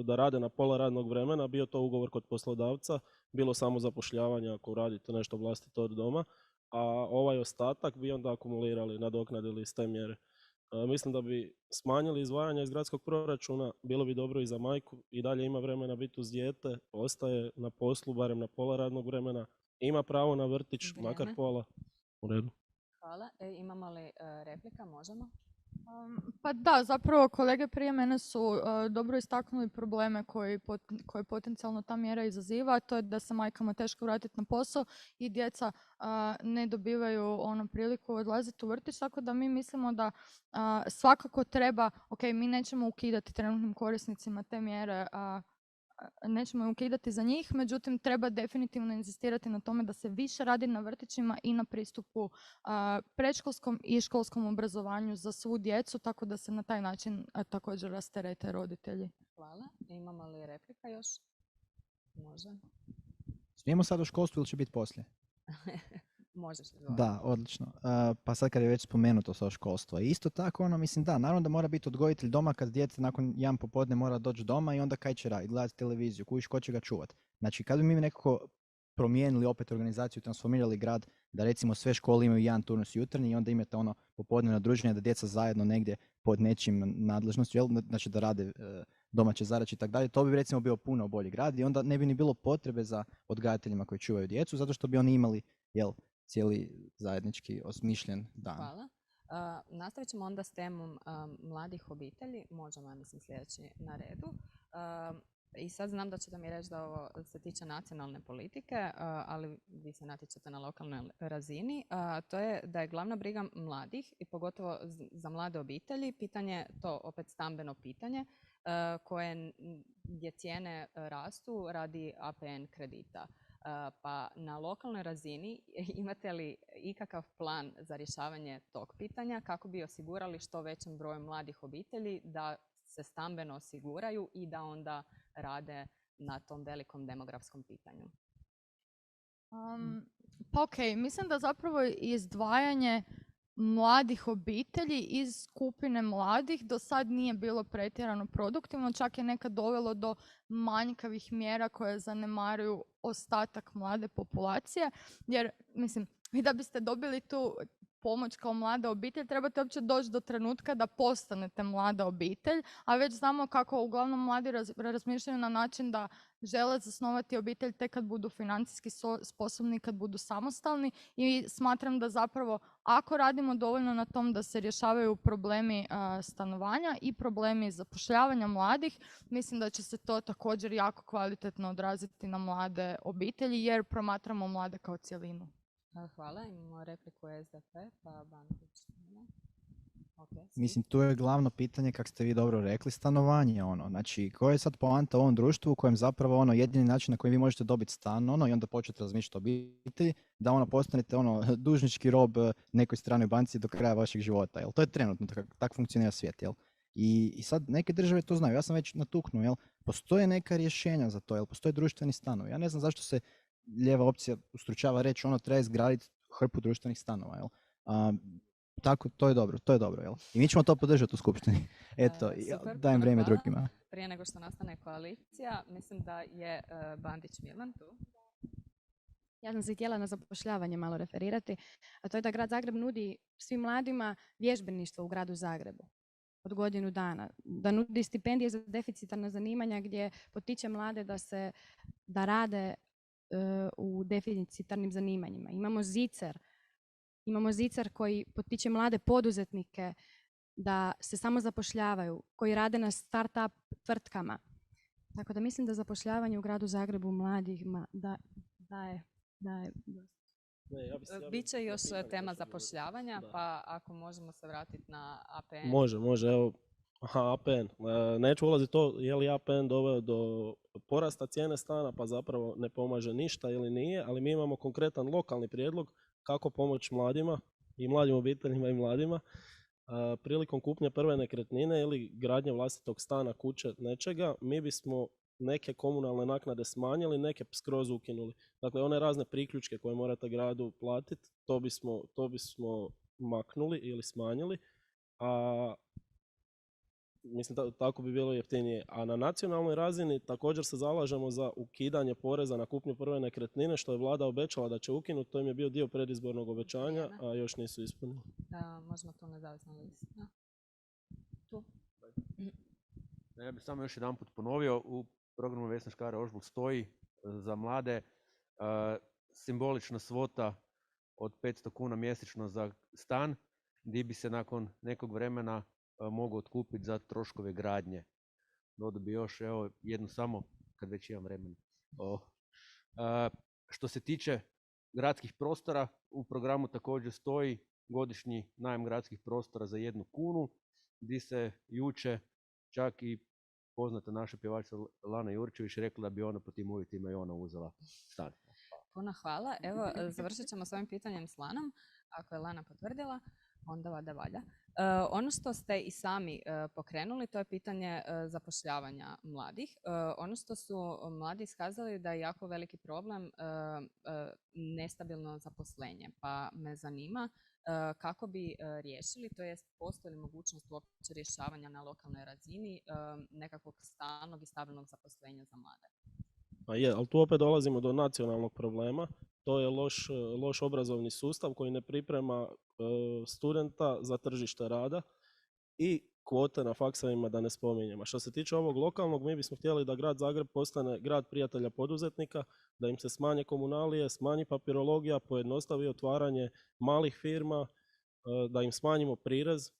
da rade na pola radnog vremena, bio to ugovor kod poslodavca, bilo samo zapošljavanje ako radite nešto vlastito od doma, a ovaj ostatak bi onda akumulirali, nadoknadili iz te mjere. Mislim da bi smanjili izdvajanja iz gradskog proračuna, bilo bi dobro i za majku, i dalje ima vremena biti uz dijete, ostaje na poslu barem na pola radnog vremena, ima pravo na vrtić, makar pola. U redu. Hvala. Imamo li replika? Možemo? Pa da, zapravo kolege prije mene su dobro istaknuli probleme koje potencijalno ta mjera izaziva, to je da se majkama teško vratiti na posao i djeca ne dobivaju priliku odlaziti u vrtić, tako da mi mislimo da svakako treba, mi nećemo ukidati trenutnim korisnicima te mjere, nećemo ukidati za njih, međutim treba definitivno inzistirati na tome da se više radi na vrtićima i na pristupu predškolskom i školskom obrazovanju za svu djecu, tako da se na taj način također rasterete roditelji. Hvala. Imamo li replika još? Može. Smijemo sad u školstvu ili će biti poslije? Možeš. Da, odlično. Pa sad kad je već spomenuto sa školstvo. Isto tako, mislim da, naravno da mora biti odgojitelj doma kad dijete nakon jedan popodne mora doći doma i onda kaj će raditi, gledati televiziju, ko će ga čuvat. Znači, kad bi mi nekako promijenili opet organizaciju, transformirali grad, da recimo sve škole imaju jedan turnus jutarnji i onda imate popodnevno druženje da djeca zajedno negdje pod nečim nadležnošću, znači da rade domaće zadaće i tako dalje, to bi recimo bio puno bolji grad i onda ne bi ni bilo potrebe za odgajateljima koji čuvaju djecu, zato što bi oni imali, cijeli zajednički osmišljen dan. Hvala. Nastavit ćemo onda s temom mladih obitelji. Možemo, ja mislim, sljedeći na redu. I sad znam da ćete mi reći da ovo se tiče nacionalne politike, ali vi se natječete na lokalnoj razini. To je da je glavna briga mladih i pogotovo za mlade obitelji pitanje, to opet stambeno pitanje, gdje cijene rastu radi APN kredita. Pa na lokalnoj razini imate li ikakav plan za rješavanje tog pitanja kako bi osigurali što većem broju mladih obitelji da se stambeno osiguraju i da onda rade na tom velikom demografskom pitanju? Pa mislim da zapravo izdvajanje mladih obitelji iz skupine mladih do sad nije bilo pretjerano produktivno, čak je nekad dovelo do manjkavih mjera koje zanemaruju ostatak mlade populacije, jer mislim, vi da biste dobili tu pomoć kao mlada obitelj, trebate uopće doći do trenutka da postanete mlada obitelj, a već znamo kako uglavnom mladi razmišljaju na način da žele zasnovati obitelj tek kad budu financijski sposobni, kad budu samostalni, i smatram da zapravo ako radimo dovoljno na tom da se rješavaju problemi stanovanja i problemi zapošljavanja mladih, mislim da će se to također jako kvalitetno odraziti na mlade obitelji, jer promatramo mlade kao cjelinu. Hvala, imamo repliku SDP, pa Bandić. Okay, Mislim, tu je glavno pitanje, kako ste vi dobro rekli, stanovanje. Znači, koja je sad poanta u ovom društvu u kojem zapravo jedini način na koji vi možete dobiti stan i onda početi razmišljati o obitelji, da postanete dužnički rob nekoj stranoj banci do kraja vašeg života. Jel? To je trenutno, tako funkcionira svijet. Jel? I sad neke države to znaju. Ja sam već natuknuo, jel? Postoje neka rješenja za to, jel? Postoje društveni stanovi. Ja ne znam zašto se lijeva opcija ustručava reći treba izgraditi hrpu društvenih stanova. Jel? Tako, to je dobro, jel? I mi ćemo to podržati u skupštini. Eto, super, dajem vrijeme hvala. drugima. Prije nego što nastane koalicija, mislim da je Bandić Milan tu. Ja sam se htjela na zapošljavanje malo referirati, a to je da Grad Zagreb nudi svim mladima vježbeništvo u Gradu Zagrebu od godinu dana. Da nudi stipendije za deficitarna zanimanja gdje potiče mlade da rade u deficitarnim zanimanjima. Imamo Zicer koji potiče mlade poduzetnike da se samo zapošljavaju, koji rade na start-up tvrtkama. Tako da mislim da zapošljavanje u Gradu Zagrebu mladima daje. Biće još tema zapošljavanja, pa ako možemo se vratiti na APN. Može, evo. APN. Neću ulaziti to je li APN doveo do porasta cijene stana, pa zapravo ne pomaže ništa ili nije, ali mi imamo konkretan lokalni prijedlog kako pomoći mladima i mladim obiteljima i mladima prilikom kupnje prve nekretnine ili gradnje vlastitog stana, kuće, nečega. Mi bismo neke komunalne naknade smanjili, neke skroz ukinuli. Dakle, one razne priključke koje morate gradu platiti, to bismo maknuli ili smanjili. Mislim, tako bi bilo jeftinije. A na nacionalnoj razini također se zalažemo za ukidanje poreza na kupnju prve nekretnine, što je vlada obećala da će ukinuti. To im je bio dio predizbornog obećanja, a još nisu ispunili. Možemo to nezavisno listi. Tu. Ja bih samo još jedan put ponovio, u programu Vesne Škare-Ožbolt stoji za mlade simbolična svota od 500 kuna mjesečno za stan, gdje bi se nakon nekog vremena mogu otkupiti za troškove gradnje. Dodao bi još jednu samo, kad već imam vremena. Što se tiče gradskih prostora, u programu također stoji godišnji najam gradskih prostora za 1 kunu, gdje se juče čak i poznata naša pjevačica Lana Jurčević rekla da bi ona po tim uvjetima i ona uzela stan. Puno hvala. Evo, završit ćemo s ovim pitanjem s Lanom. Ako je Lana potvrdila, onda valja. Ono što ste i sami pokrenuli, to je pitanje zapošljavanja mladih. Ono što su mladi iskazali da je jako veliki problem nestabilno zaposlenje, pa me zanima kako bi riješili, to jest postoji li mogućnost uopće rješavanja na lokalnoj razini nekakvog stalnog i stabilnog zaposlenja za mlade. Ali tu opet dolazimo do nacionalnog problema. To je loš obrazovni sustav koji ne priprema studenta za tržište rada i kvote na faksovima da ne spominjem. A što se tiče ovog lokalnog, mi bismo htjeli da Grad Zagreb postane grad prijatelja poduzetnika, da im se smanje komunalije, smanji papirologija, pojednostavi otvaranje malih firma, da im smanjimo prirez.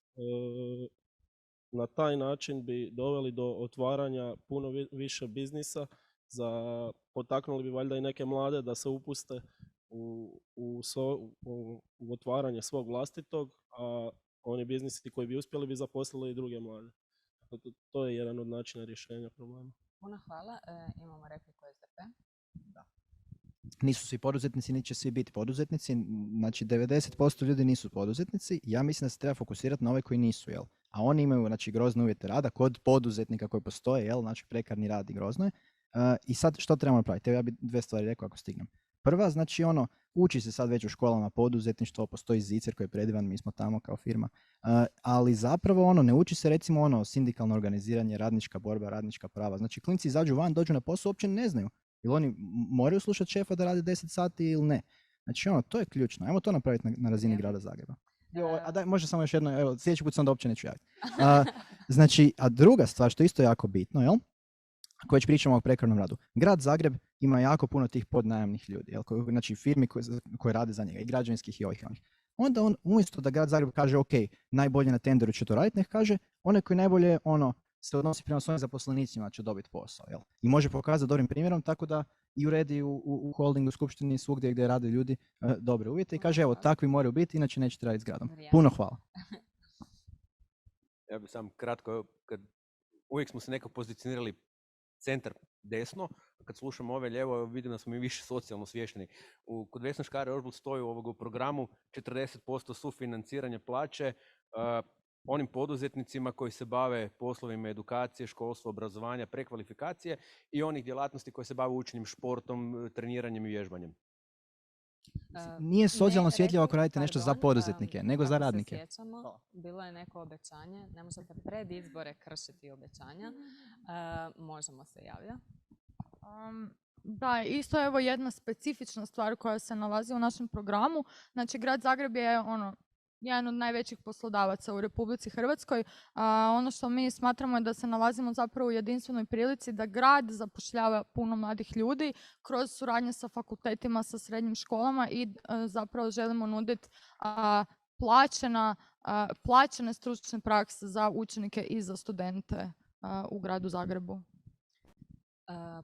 Na taj način bi doveli do otvaranja puno više biznisa, potaknuli bi valjda i neke mlade da se upuste u otvaranje svog vlastitog, a oni biznisi koji bi uspjeli bi zaposlili i druge mlade. To je jedan od načina rješenja problema. Puno hvala. Imamo repliku SDP. Da. Nisu svi poduzetnici, niti će svi biti poduzetnici. Znači 90% ljudi nisu poduzetnici. Ja mislim da se treba fokusirati na ove koji nisu, jel? A oni imaju grozne uvjete rada kod poduzetnika koji postoje, jel? Znači prekarni rad i grozno je. I sad što trebamo napraviti? Ja bih 2 stvari rekao ako stignem. Prva, znači uči se sad već u školama poduzetništvo, postoji Zicer koji je predivan, mi smo tamo kao firma, ali zapravo ne uči se recimo sindikalno organiziranje, radnička borba, radnička prava. Znači klinci izađu van, dođu na posao, uopće ne znaju. Ili oni moraju slušati šefa da rade 10 sati ili ne. Znači ono, to je ključno. Ajmo to napraviti na razini Vrijeme. grada Zagreba. E, A daj, može samo još jedno, evo, sljedeći put se onda uopće neću javiti. Znači, a druga stvar što je isto jako bitno, jel? Ako već pričamo o prekarnom radu. Grad Zagreb ima jako puno tih podnajamnih ljudi, jel? Znači firmi koje rade za njega, i građevinskih i ovih i onih. Onda on, umjesto da grad Zagreb kaže, ok, najbolje na tenderu će to raditi, nek kaže, onaj koji najbolje se odnosi prema svojim zaposlenicima će dobiti posao. Jel? I može pokazati dobrim primjerom, tako da i uredi u holdingu, skupštini, svugdje gdje rade ljudi dobre uvjete i kaže, evo, takvi moraju biti, inače nećete raditi s gradom. Vrijeme. Puno hvala. Ja bih sam kratko, uvijek smo se nekako pozicionirali centar desno, kad slušamo ove lijevo, vidim da smo mi više socijalno svješteni. Kod Vesne Škare-Ožbolt stoji u programu 40% sufinanciranja plaće onim poduzetnicima koji se bave poslovima edukacije, školstva, obrazovanja, prekvalifikacije i onih djelatnosti koje se bave učenjem, športom, treniranjem i vježbanjem. Nije socijalno Ne, osjetljivo ako rekli- radite nešto za pardon, poduzetnike, nego za ako se radnike. sjećamo, Hvala. bilo je neko obećanje, ne možete pred izbore kršiti obećanja. Možemo se javljati. Da, isto evo jedna specifična stvar koja se nalazi u našem programu. Znači, grad Zagreb je jedan od najvećih poslodavaca u Republici Hrvatskoj. Ono što mi smatramo je da se nalazimo zapravo u jedinstvenoj prilici da grad zapošljava puno mladih ljudi kroz suradnje sa fakultetima, sa srednjim školama i zapravo želimo nuditi plaćene stručne prakse za učenike i za studente u gradu Zagrebu.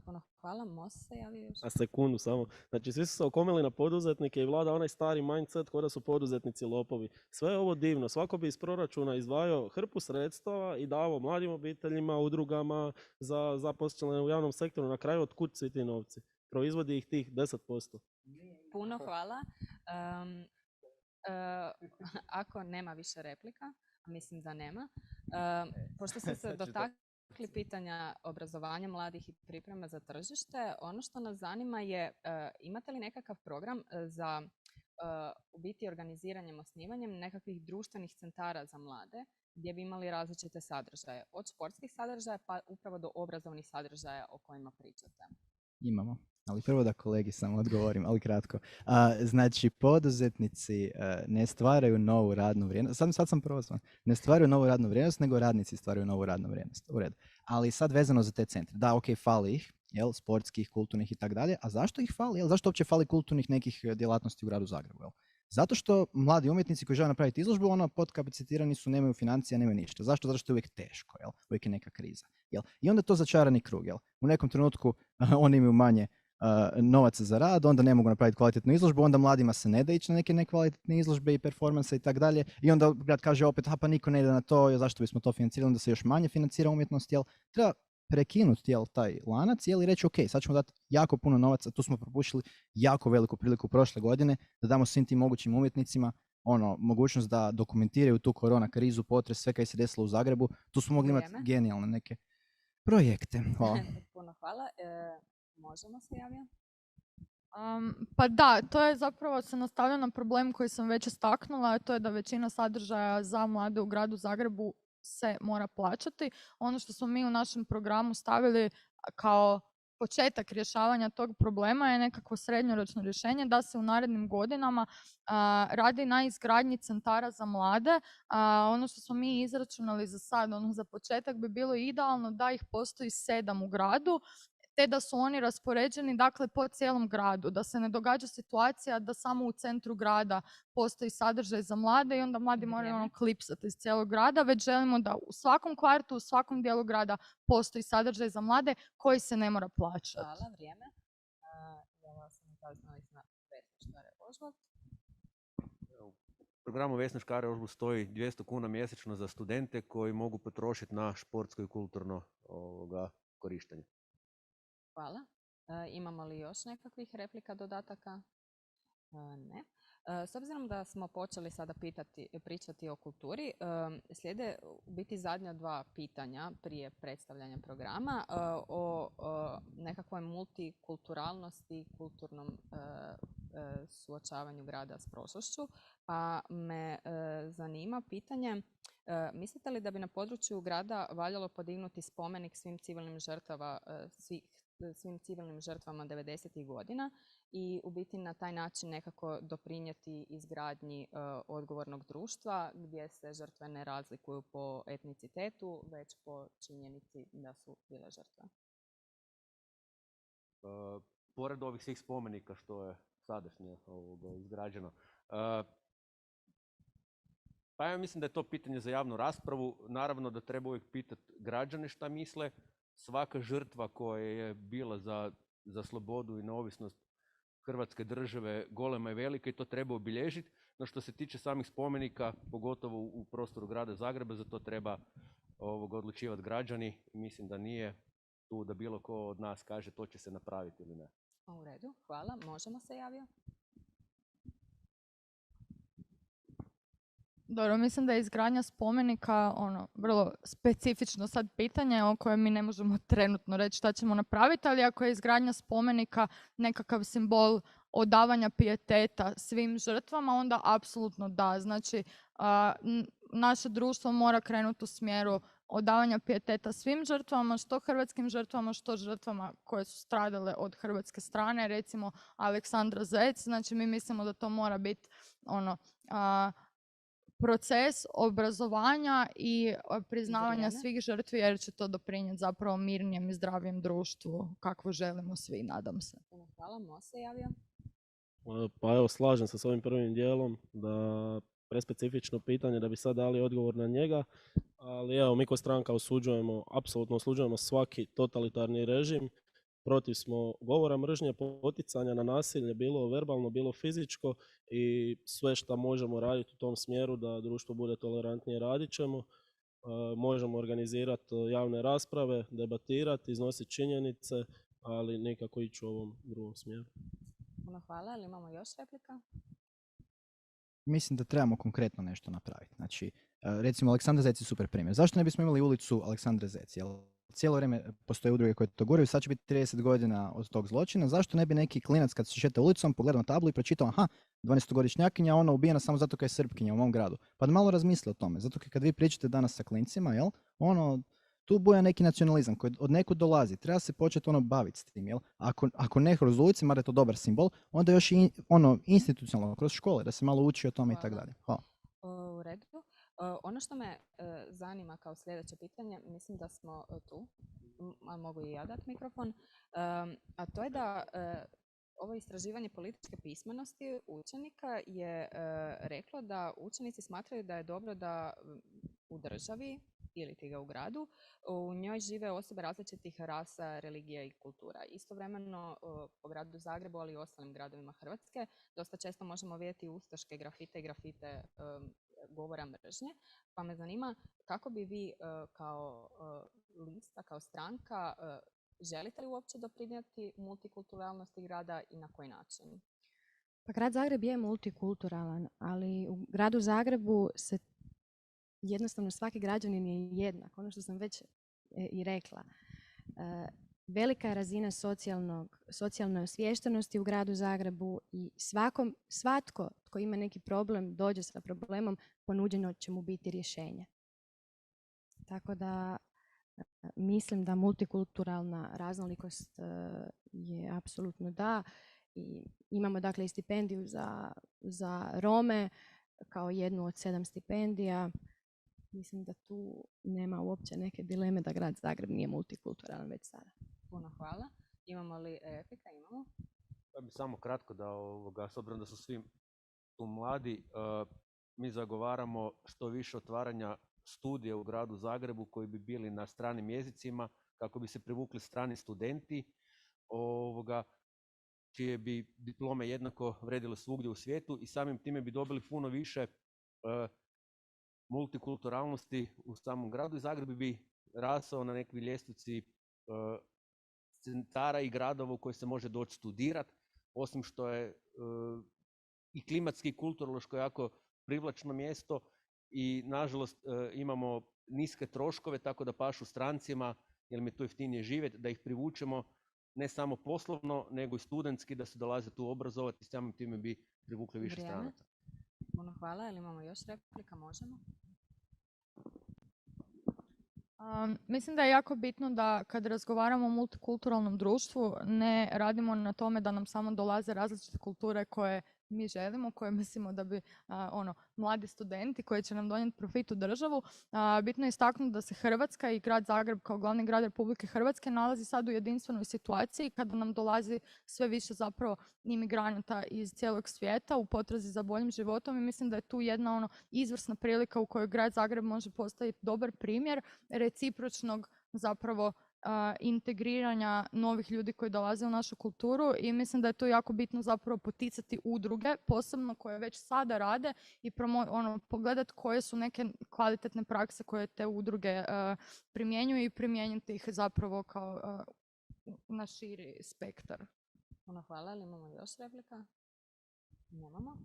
Puno hvala. Most se javio još. A sekundu samo. Znači svi su se okomili na poduzetnike i vlada onaj stari mindset kao da su poduzetnici lopovi. Sve je ovo divno. Svako bi iz proračuna izdvajao hrpu sredstava i davao mladim obiteljima, udrugama za zaposlene u javnom sektoru. Na kraju otkud svi ti novci? Proizvodi ih tih 10%. Puno hvala. Ako nema više replika, a mislim da nema, pošto sam se dotakli pitanja obrazovanja mladih i pripreme za tržište, ono što nas zanima je imate li nekakav program za u biti organiziranjem, osnivanjem nekakvih društvenih centara za mlade gdje bi imali različite sadržaje, od sportskih sadržaja pa upravo do obrazovnih sadržaja o kojima pričate. Imamo. Ali prvo da kolegi samo odgovorim, ali kratko. Znači, poduzetnici ne stvaraju novu radnu vrijednost. Sad sam prozvan. Ne stvaraju novu radnu vrijednost, nego radnici stvaraju novu radnu vrijednost. U redu. Ali sad vezano za te centre. Da, ok, fali ih, jel, sportskih, kulturnih i tako dalje. A zašto ih fali? Jel? Zašto uopće fali kulturnih nekih djelatnosti u gradu Zagrebu? Jel? Zato što mladi umjetnici koji žele napraviti izložbu, podkapacitirani su, nemaju financija, nemaju ništa. Zašto? Zato što je uvijek teško, jel? Uvijek je neka kriza. Jel? I onda je to začarani krug. Jel? U nekom trenutku oni imaju manje novaca za rad, onda ne mogu napraviti kvalitetnu izložbu, onda mladima se ne da ići na neke nekvalitetne izložbe i performanse i tako dalje. I onda grad kaže opet, pa niko ne ide na to, zašto bismo to financirali, onda se još manje financira umjetnost, jel? Treba prekinuti taj lanac, jel, i reći ok, sad ćemo dati jako puno novaca, tu smo propuštili jako veliku priliku prošle godine, da damo svim tim mogućim umjetnicima mogućnost da dokumentiraju tu korona krizu, potres, sve kaj se desilo u Zagrebu. Tu smo mogli imati genijalne neke projekte. Hvala. Puno hvala. Možemo se javljati? Pa da, to je zapravo se nastavlja na problem koji sam već istaknula, a to je da većina sadržaja za mlade u gradu Zagrebu se mora plaćati. Ono što smo mi u našem programu stavili kao početak rješavanja tog problema je nekako srednjoročno rješenje da se u narednim godinama radi na izgradnji centara za mlade. Ono što smo mi izračunali za sad, za početak bi bilo idealno da ih postoji 7 u gradu, te da su oni raspoređeni dakle po cijelom gradu, da se ne događa situacija da samo u centru grada postoji sadržaj za mlade i onda mladi moraju klipsati iz cijelog grada, već želimo da u svakom kvartu, u svakom dijelu grada postoji sadržaj za mlade koji se ne mora plaćati. Hvala, vrijeme. Ja sam ukazala na Vesnu Škare-Ožbolt. U programu Vesne Škare-Ožbolt stoji 200 kuna mjesečno za studente koji mogu potrošiti na športsko i kulturno korištenje. Hvala. Imamo li još nekakvih replika, dodataka? Ne. S obzirom da smo počeli sada pričati o kulturi, slijede u biti zadnja 2 pitanja prije predstavljanja programa o nekakvoj multikulturalnosti i kulturnom suočavanju grada s prošlošću. Pa me zanima pitanje, mislite li da bi na području grada valjalo podignuti spomenik svim civilnim žrtvama 90. godina i u biti na taj način nekako doprinijeti izgradnji odgovornog društva gdje se žrtve ne razlikuju po etnicitetu, već po činjenici da su bile žrtve. Pored ovih svih spomenika što je sadašnje izgrađeno, pa ja mislim da je to pitanje za javnu raspravu. Naravno da treba uvijek pitati građane šta misle. Svaka žrtva koja je bila za slobodu i neovisnost Hrvatske države golema i velika i to treba obilježiti. No što se tiče samih spomenika, pogotovo u prostoru grada Zagreba, za to treba odlučivati građani. Mislim da nije tu da bilo ko od nas kaže to će se napraviti ili ne. U redu, hvala. Možemo se javio? Dobro, mislim da je izgradnja spomenika vrlo specifično sad pitanje o kojem mi ne možemo trenutno reći šta ćemo napraviti, ali ako je izgradnja spomenika nekakav simbol odavanja pijeteta svim žrtvama, onda apsolutno da. Znači, naše društvo mora krenuti u smjeru odavanja pijeteta svim žrtvama, što hrvatskim žrtvama, što žrtvama koje su stradale od hrvatske strane, recimo Aleksandra Zec. Znači, mi mislimo da to mora biti proces obrazovanja i priznavanja svih žrtvi, jer će to doprinijeti zapravo mirnijem i zdravijem društvu kakvo želimo svi, nadam se. Hvala, Mo se javio. Pa evo, slažem se s ovim prvim dijelom da prespecifično pitanje da bi sad dali odgovor na njega, ali evo, mi kao stranka apsolutno osuđujemo svaki totalitarni režim. Protiv smo govora mržnje, poticanja na nasilje, bilo verbalno, bilo fizičko, i sve što možemo raditi u tom smjeru da društvo bude tolerantnije radit ćemo. Možemo organizirati javne rasprave, debatirati, iznositi činjenice, ali nikako ići u ovom drugom smjeru. Puno hvala, ali imamo još replika? Mislim da trebamo konkretno nešto napraviti. Znači, recimo, Aleksandar Zec je super primjer. Zašto ne bismo imali ulicu Aleksandra Zec? Cijelo vrijeme postoje udruge koje to guraju, sad će biti 30 godina od tog zločina. Zašto ne bi neki klinac kad se šeta ulicom pogledao na tablu i pročitao, aha, 12-godišnjakinja, ona ubijena samo zato kaj je Srpkinja u mom gradu. Pa da malo razmisli o tome. Zato kad vi pričate danas sa klincima, tu buja neki nacionalizam koji od nekud dolazi. Treba se početi baviti s tim, jel? Ako ne kroz ulici, mada je to dobar simbol, onda još i institucionalno, kroz škole, da se malo uči o tome i tako dalje. Hvala. U redu. Ono što me zanima kao sljedeće pitanje, mislim da smo tu, a mogu i ja dati mikrofon, a to je da ovo istraživanje političke pismenosti učenika je reklo da učenici smatraju da je dobro da u državi ili ti ga u gradu, u njoj žive osobe različitih rasa, religija i kultura. Istovremeno po gradu Zagrebu, ali i ostalim gradovima Hrvatske, dosta često možemo vidjeti ustaške grafite i grafite govora mržnje. Pa me zanima kako bi vi kao lista, kao stranka, želite li uopće doprinijeti multikulturalnosti grada i na koji način? Pa grad Zagreb je multikulturalan, ali u gradu Zagrebu se jednostavno svaki građanin je jednak. Ono što sam već i rekla. Velika je razina socijalne osviještenosti u gradu Zagrebu i svatko tko ima neki problem, dođe sa problemom, ponuđeno će mu biti rješenje. Tako da mislim da multikulturalna raznolikost je apsolutno da. I imamo dakle i stipendiju za Rome kao jednu od 7 stipendija. Mislim da tu nema uopće neke dileme da grad Zagreb nije multikulturalan već sada. Puno hvala. Imamo li replika? Imamo. Ja bih samo kratko da, s obzirom da su svi tu mladi, mi zagovaramo što više otvaranja studija u gradu Zagrebu koji bi bili na stranim jezicima kako bi se privukli strani studenti čije bi diplome jednako vredile svugdje u svijetu i samim time bi dobili puno više multikulturalnosti u samom gradu i Zagreb bi rasao na nekoj ljestvici centara i gradova u koji se može doći studirati, osim što je i klimatski i kulturološko jako privlačno mjesto i nažalost imamo niske troškove tako da pašu strancima jer mi je tu jeftinije živjeti, da ih privučemo ne samo poslovno nego i studentski da se dolaze tu obrazovati i samim time bi privukli više stranaca. Puno hvala. Ili imamo još replika? Možemo. Mislim da je jako bitno da kad razgovaramo o multikulturalnom društvu ne radimo na tome da nam samo dolaze različite kulture koje mi želimo, koje mislimo da bi mladi studenti koji će nam donijeti profit u državu. Bitno je istaknuti da se Hrvatska i grad Zagreb kao glavni grad Republike Hrvatske nalazi sad u jedinstvenoj situaciji kada nam dolazi sve više zapravo imigranata iz cijelog svijeta u potrazi za boljim životom i mislim da je tu jedna izvrsna prilika u kojoj grad Zagreb može postaviti dobar primjer recipročnog zapravo integriranja novih ljudi koji dolaze u našu kulturu i mislim da je to jako bitno zapravo poticati udruge, posebno koje već sada rade i pogledati koje su neke kvalitetne prakse koje te udruge primjenjuju i primijeniti ih zapravo kao na širi spektar. Puno hvala. Ali imamo još replika? Nemamo.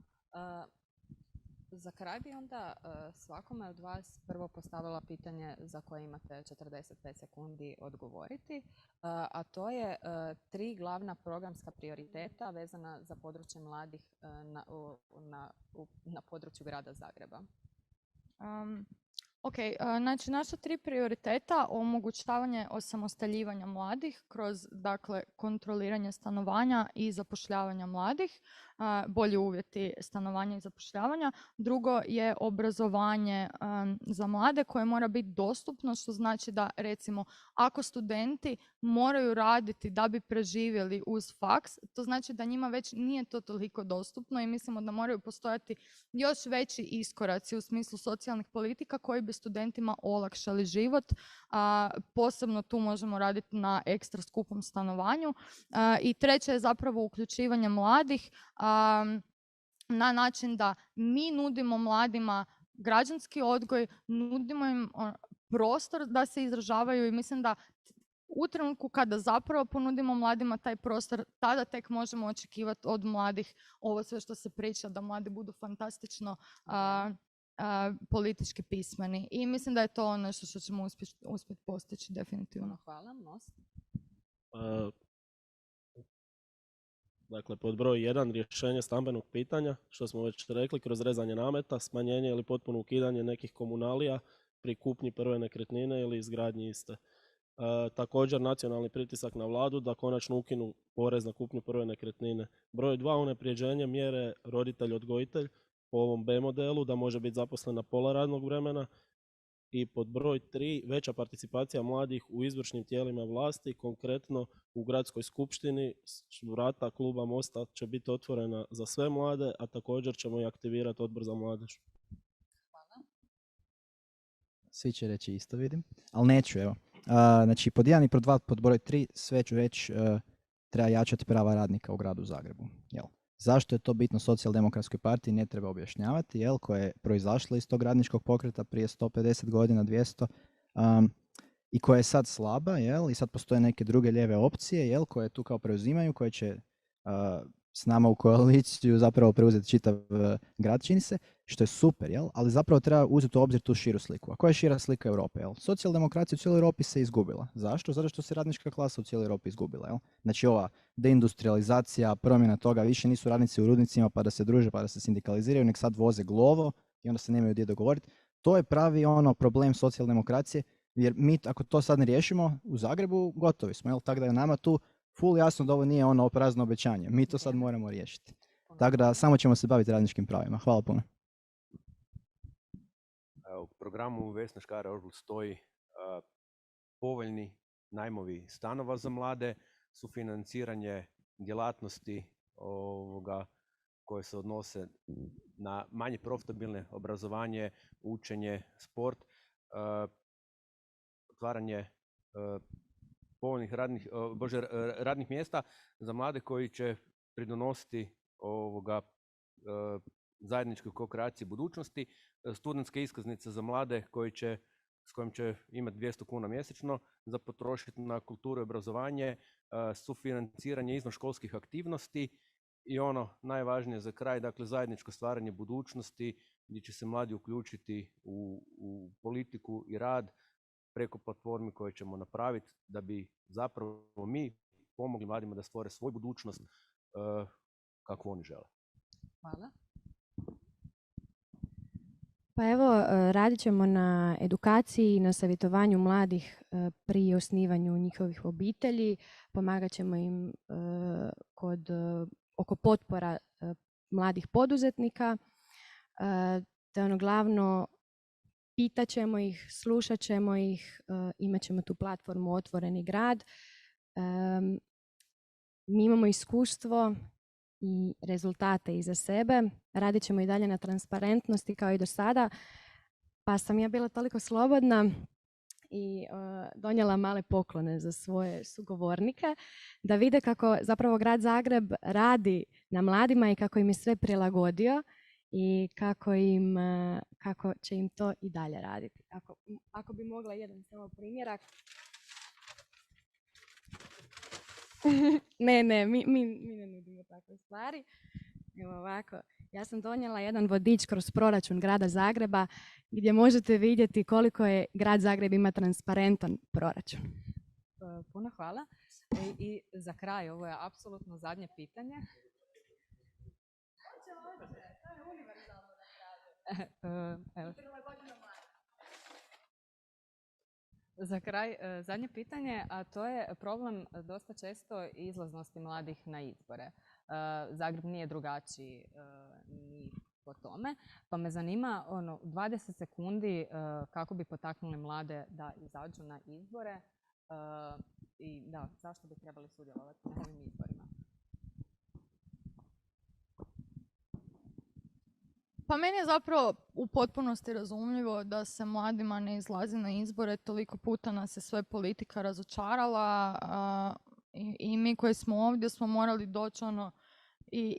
Za kraj bi onda svakome od vas prvo postavila pitanje za koje imate 45 sekundi odgovoriti, a to je 3 glavna programska prioriteta vezana za područje mladih na području grada Zagreba. Znači naša 3 prioriteta: omogućavanje osamostaljivanja mladih kroz kontroliranje stanovanja i zapošljavanja mladih, bolji uvjeti stanovanja i zapošljavanja. Drugo je obrazovanje za mlade koje mora biti dostupno, što znači da recimo ako studenti moraju raditi da bi preživjeli uz faks, to znači da njima već nije to toliko dostupno i mislimo da moraju postojati još veći iskoraci u smislu socijalnih politika koji bi studentima olakšali život. Posebno tu možemo raditi na ekstra skupom stanovanju. I treće je zapravo uključivanje mladih na način da mi nudimo mladima građanski odgoj, nudimo im prostor da se izražavaju i mislim da u trenutku kada zapravo ponudimo mladima taj prostor, tada tek možemo očekivati od mladih ovo sve što se priča, da mladi budu fantastično politički pismeni. I mislim da je to nešto što ćemo uspjeti postići definitivno. Hvala. Most? Dakle, pod broj 1 rješenje stambenog pitanja, što smo već rekli, kroz rezanje nameta, smanjenje ili potpuno ukidanje nekih komunalija pri kupnji prve nekretnine ili izgradnji iste. Također nacionalni pritisak na vladu da konačno ukinu porez na kupnju prve nekretnine. Broj 2 unapređenje mjere roditelj-odgojitelj po ovom B modelu da može biti zaposlen na pola radnog vremena. I pod broj 3 veća participacija mladih u izvršnim tijelima vlasti, konkretno u gradskoj skupštini. Vrata kluba Mosta će biti otvorena za sve mlade, a također ćemo i aktivirati odbor za mladež. Hvala. Svi će reći isto, vidim, ali neću, evo. Znači, pod 1 i pod 2, pod broj 3, sve ću reći, treba jačati prava radnika u gradu Zagrebu. Jel? Zašto je to bitno Socijaldemokratskoj partiji ne treba objašnjavati, koja je proizašla iz tog radničkog pokreta prije 150 godina, 200, i koja je sad slaba, i sad postoje neke druge lijeve opcije, koje tu kao preuzimaju, koje će s nama u koaliciju zapravo preuzeti čitav grad, čini se, što je super, ali zapravo treba uzeti u obzir tu širu sliku. A koja je šira slika Europe? Socijaldemokracija u cijeloj Europi se izgubila. Zašto? Zato što se radnička klasa u cijeloj Europi izgubila. Znači ova deindustrializacija, promjena toga, više nisu radnici u rudnicima pa da se druže, pa da se sindikaliziraju, nek sad voze glovo i onda se nemaju gdje dogovoriti. To je pravi problem socijaldemokracije, jer mi ako to sad ne riješimo u Zagrebu, gotovi smo. Tako da je nama tu full jasno da ovo nije prazno obećanje. Mi to sad moramo riješiti. Tako da samo ćemo se baviti radničkim pravima. Hvala puno. U programu Vesne Škare-Ožbolt stoji povoljni najmovi stanova za mlade, sufinanciranje djelatnosti koje se odnose na manje profitabilne obrazovanje, učenje, sport, otvaranje povoljnih radnih mjesta za mlade koji će pridonositi zajedničkoj kokreaciji budućnosti, studentske iskaznice za mlade s kojim će imati 200 kuna mjesečno za potrošiti na kulturu i obrazovanje, sufinanciranje izvanškolskih aktivnosti i ono najvažnije za kraj, dakle zajedničko stvaranje budućnosti gdje će se mladi uključiti u politiku i rad preko platformi koje ćemo napraviti da bi zapravo mi pomogli mladima da stvore svoju budućnost kako oni žele. Hvala. Pa evo, radit ćemo na edukaciji i na savjetovanju mladih pri osnivanju njihovih obitelji. Pomagat ćemo im oko potpora mladih poduzetnika. Te ono glavno, pitat ćemo ih, slušat ćemo ih, imat ćemo tu platformu Otvoreni grad. Mi imamo iskustvo i rezultate iza sebe. Radit ćemo i dalje na transparentnosti kao i do sada. Pa sam ja bila toliko slobodna i donijela male poklone za svoje sugovornike da vide kako zapravo grad Zagreb radi na mladima i kako im je sve prilagodio i kako će im to i dalje raditi. Ako bi mogla jedan samo primjerak. Ne, mi ne nudimo takve stvari. Evo ovako, ja sam donijela jedan vodič kroz proračun grada Zagreba gdje možete vidjeti koliko je grad Zagreb ima transparentan proračun. Puno hvala. I za kraj, ovo je apsolutno zadnje pitanje. Za kraj, zadnje pitanje, a to je problem dosta često izlaznosti mladih na izbore. Zagreb nije drugačiji ni po tome, pa me zanima 20 sekundi kako bi potaknuli mlade da izađu na izbore i da, zašto bi trebali sudjelovati na ovim izborima. Pa meni je zapravo u potpunosti razumljivo da se mladima ne izlazi na izbore, toliko puta nas je sve politika razočarala i mi koji smo ovdje smo morali doći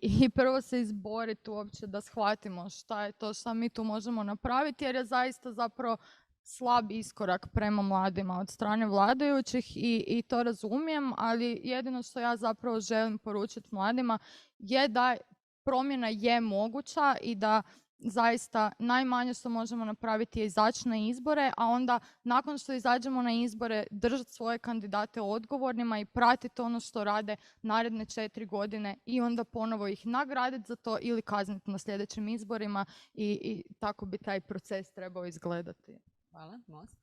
i prvo se izboriti uopće da shvatimo šta je to šta mi tu možemo napraviti, jer je zaista zapravo slab iskorak prema mladima od strane vladajućih i to razumijem, ali jedino što ja zapravo želim poručiti mladima je da promjena je moguća i da zaista najmanje što možemo napraviti je izaći na izbore, a onda nakon što izađemo na izbore držati svoje kandidate odgovornima i pratiti ono što rade naredne 4 godine i onda ponovo ih nagraditi za to ili kazniti na sljedećim izborima i tako bi taj proces trebao izgledati. Hvala, Most.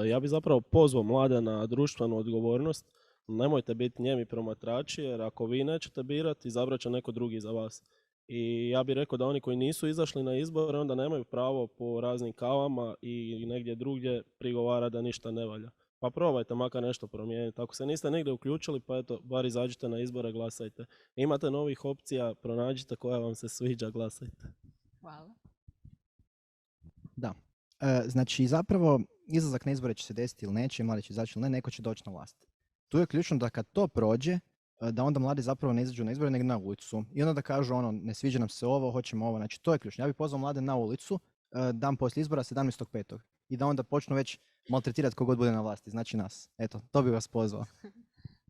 Ja bih zapravo pozvao mlade na društvenu odgovornost. Nemojte biti njemi promatrači, jer ako vi nećete birati, izabrat će neko drugi za vas. I ja bih rekao da oni koji nisu izašli na izbore, onda nemaju pravo po raznim kavama i negdje drugdje prigovara da ništa ne valja. Pa probajte makar nešto promijeniti. Ako se niste nigdje uključili, pa eto, bar izađite na izbore, glasajte. Imate novih opcija, pronađite koja vam se sviđa, glasajte. Hvala. Da. Znači, zapravo, izlazak na izbore će se desiti ili neće, mladi će izaći ili ne, neko će doći na vlast. Tu je ključno da kad to prođe, da onda mladi zapravo ne izađu na izbore nego na ulicu. I onda da kažu ne sviđa nam se ovo, hoćemo ovo. Znači, to je ključno. Ja bih pozvao mlade na ulicu dan poslije izbora 17.5. I da onda počnu već maltretirati kogod bude na vlasti, znači nas. Eto, to bih vas pozvao.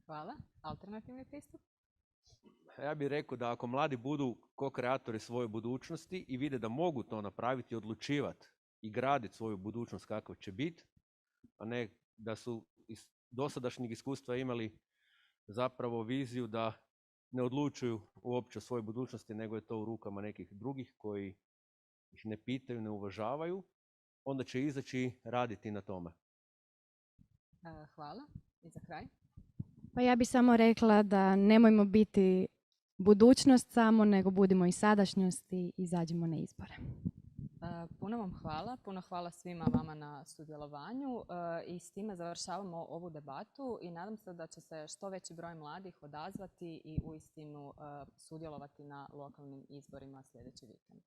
Hvala. Alternativni pristup? Ja bih rekao da ako mladi budu ko-kreatori svoje budućnosti i vide da mogu to napraviti, odlučivati i graditi svoju budućnost kakva će biti, a ne da su iz dosadašnjeg iskustva imali zapravo viziju da ne odlučuju uopće o svojoj budućnosti, nego je to u rukama nekih drugih koji ih ne pitaju, ne uvažavaju, onda će izaći raditi na tome. Hvala. I za kraj? Pa ja bih samo rekla da nemojmo biti budućnost samo, nego budimo i sadašnjost i izađimo na izbore. Puno vam hvala. Puno hvala svima vama na sudjelovanju i s time završavamo ovu debatu i nadam se da će se što veći broj mladih odazvati i uistinu sudjelovati na lokalnim izborima sljedeći vikend.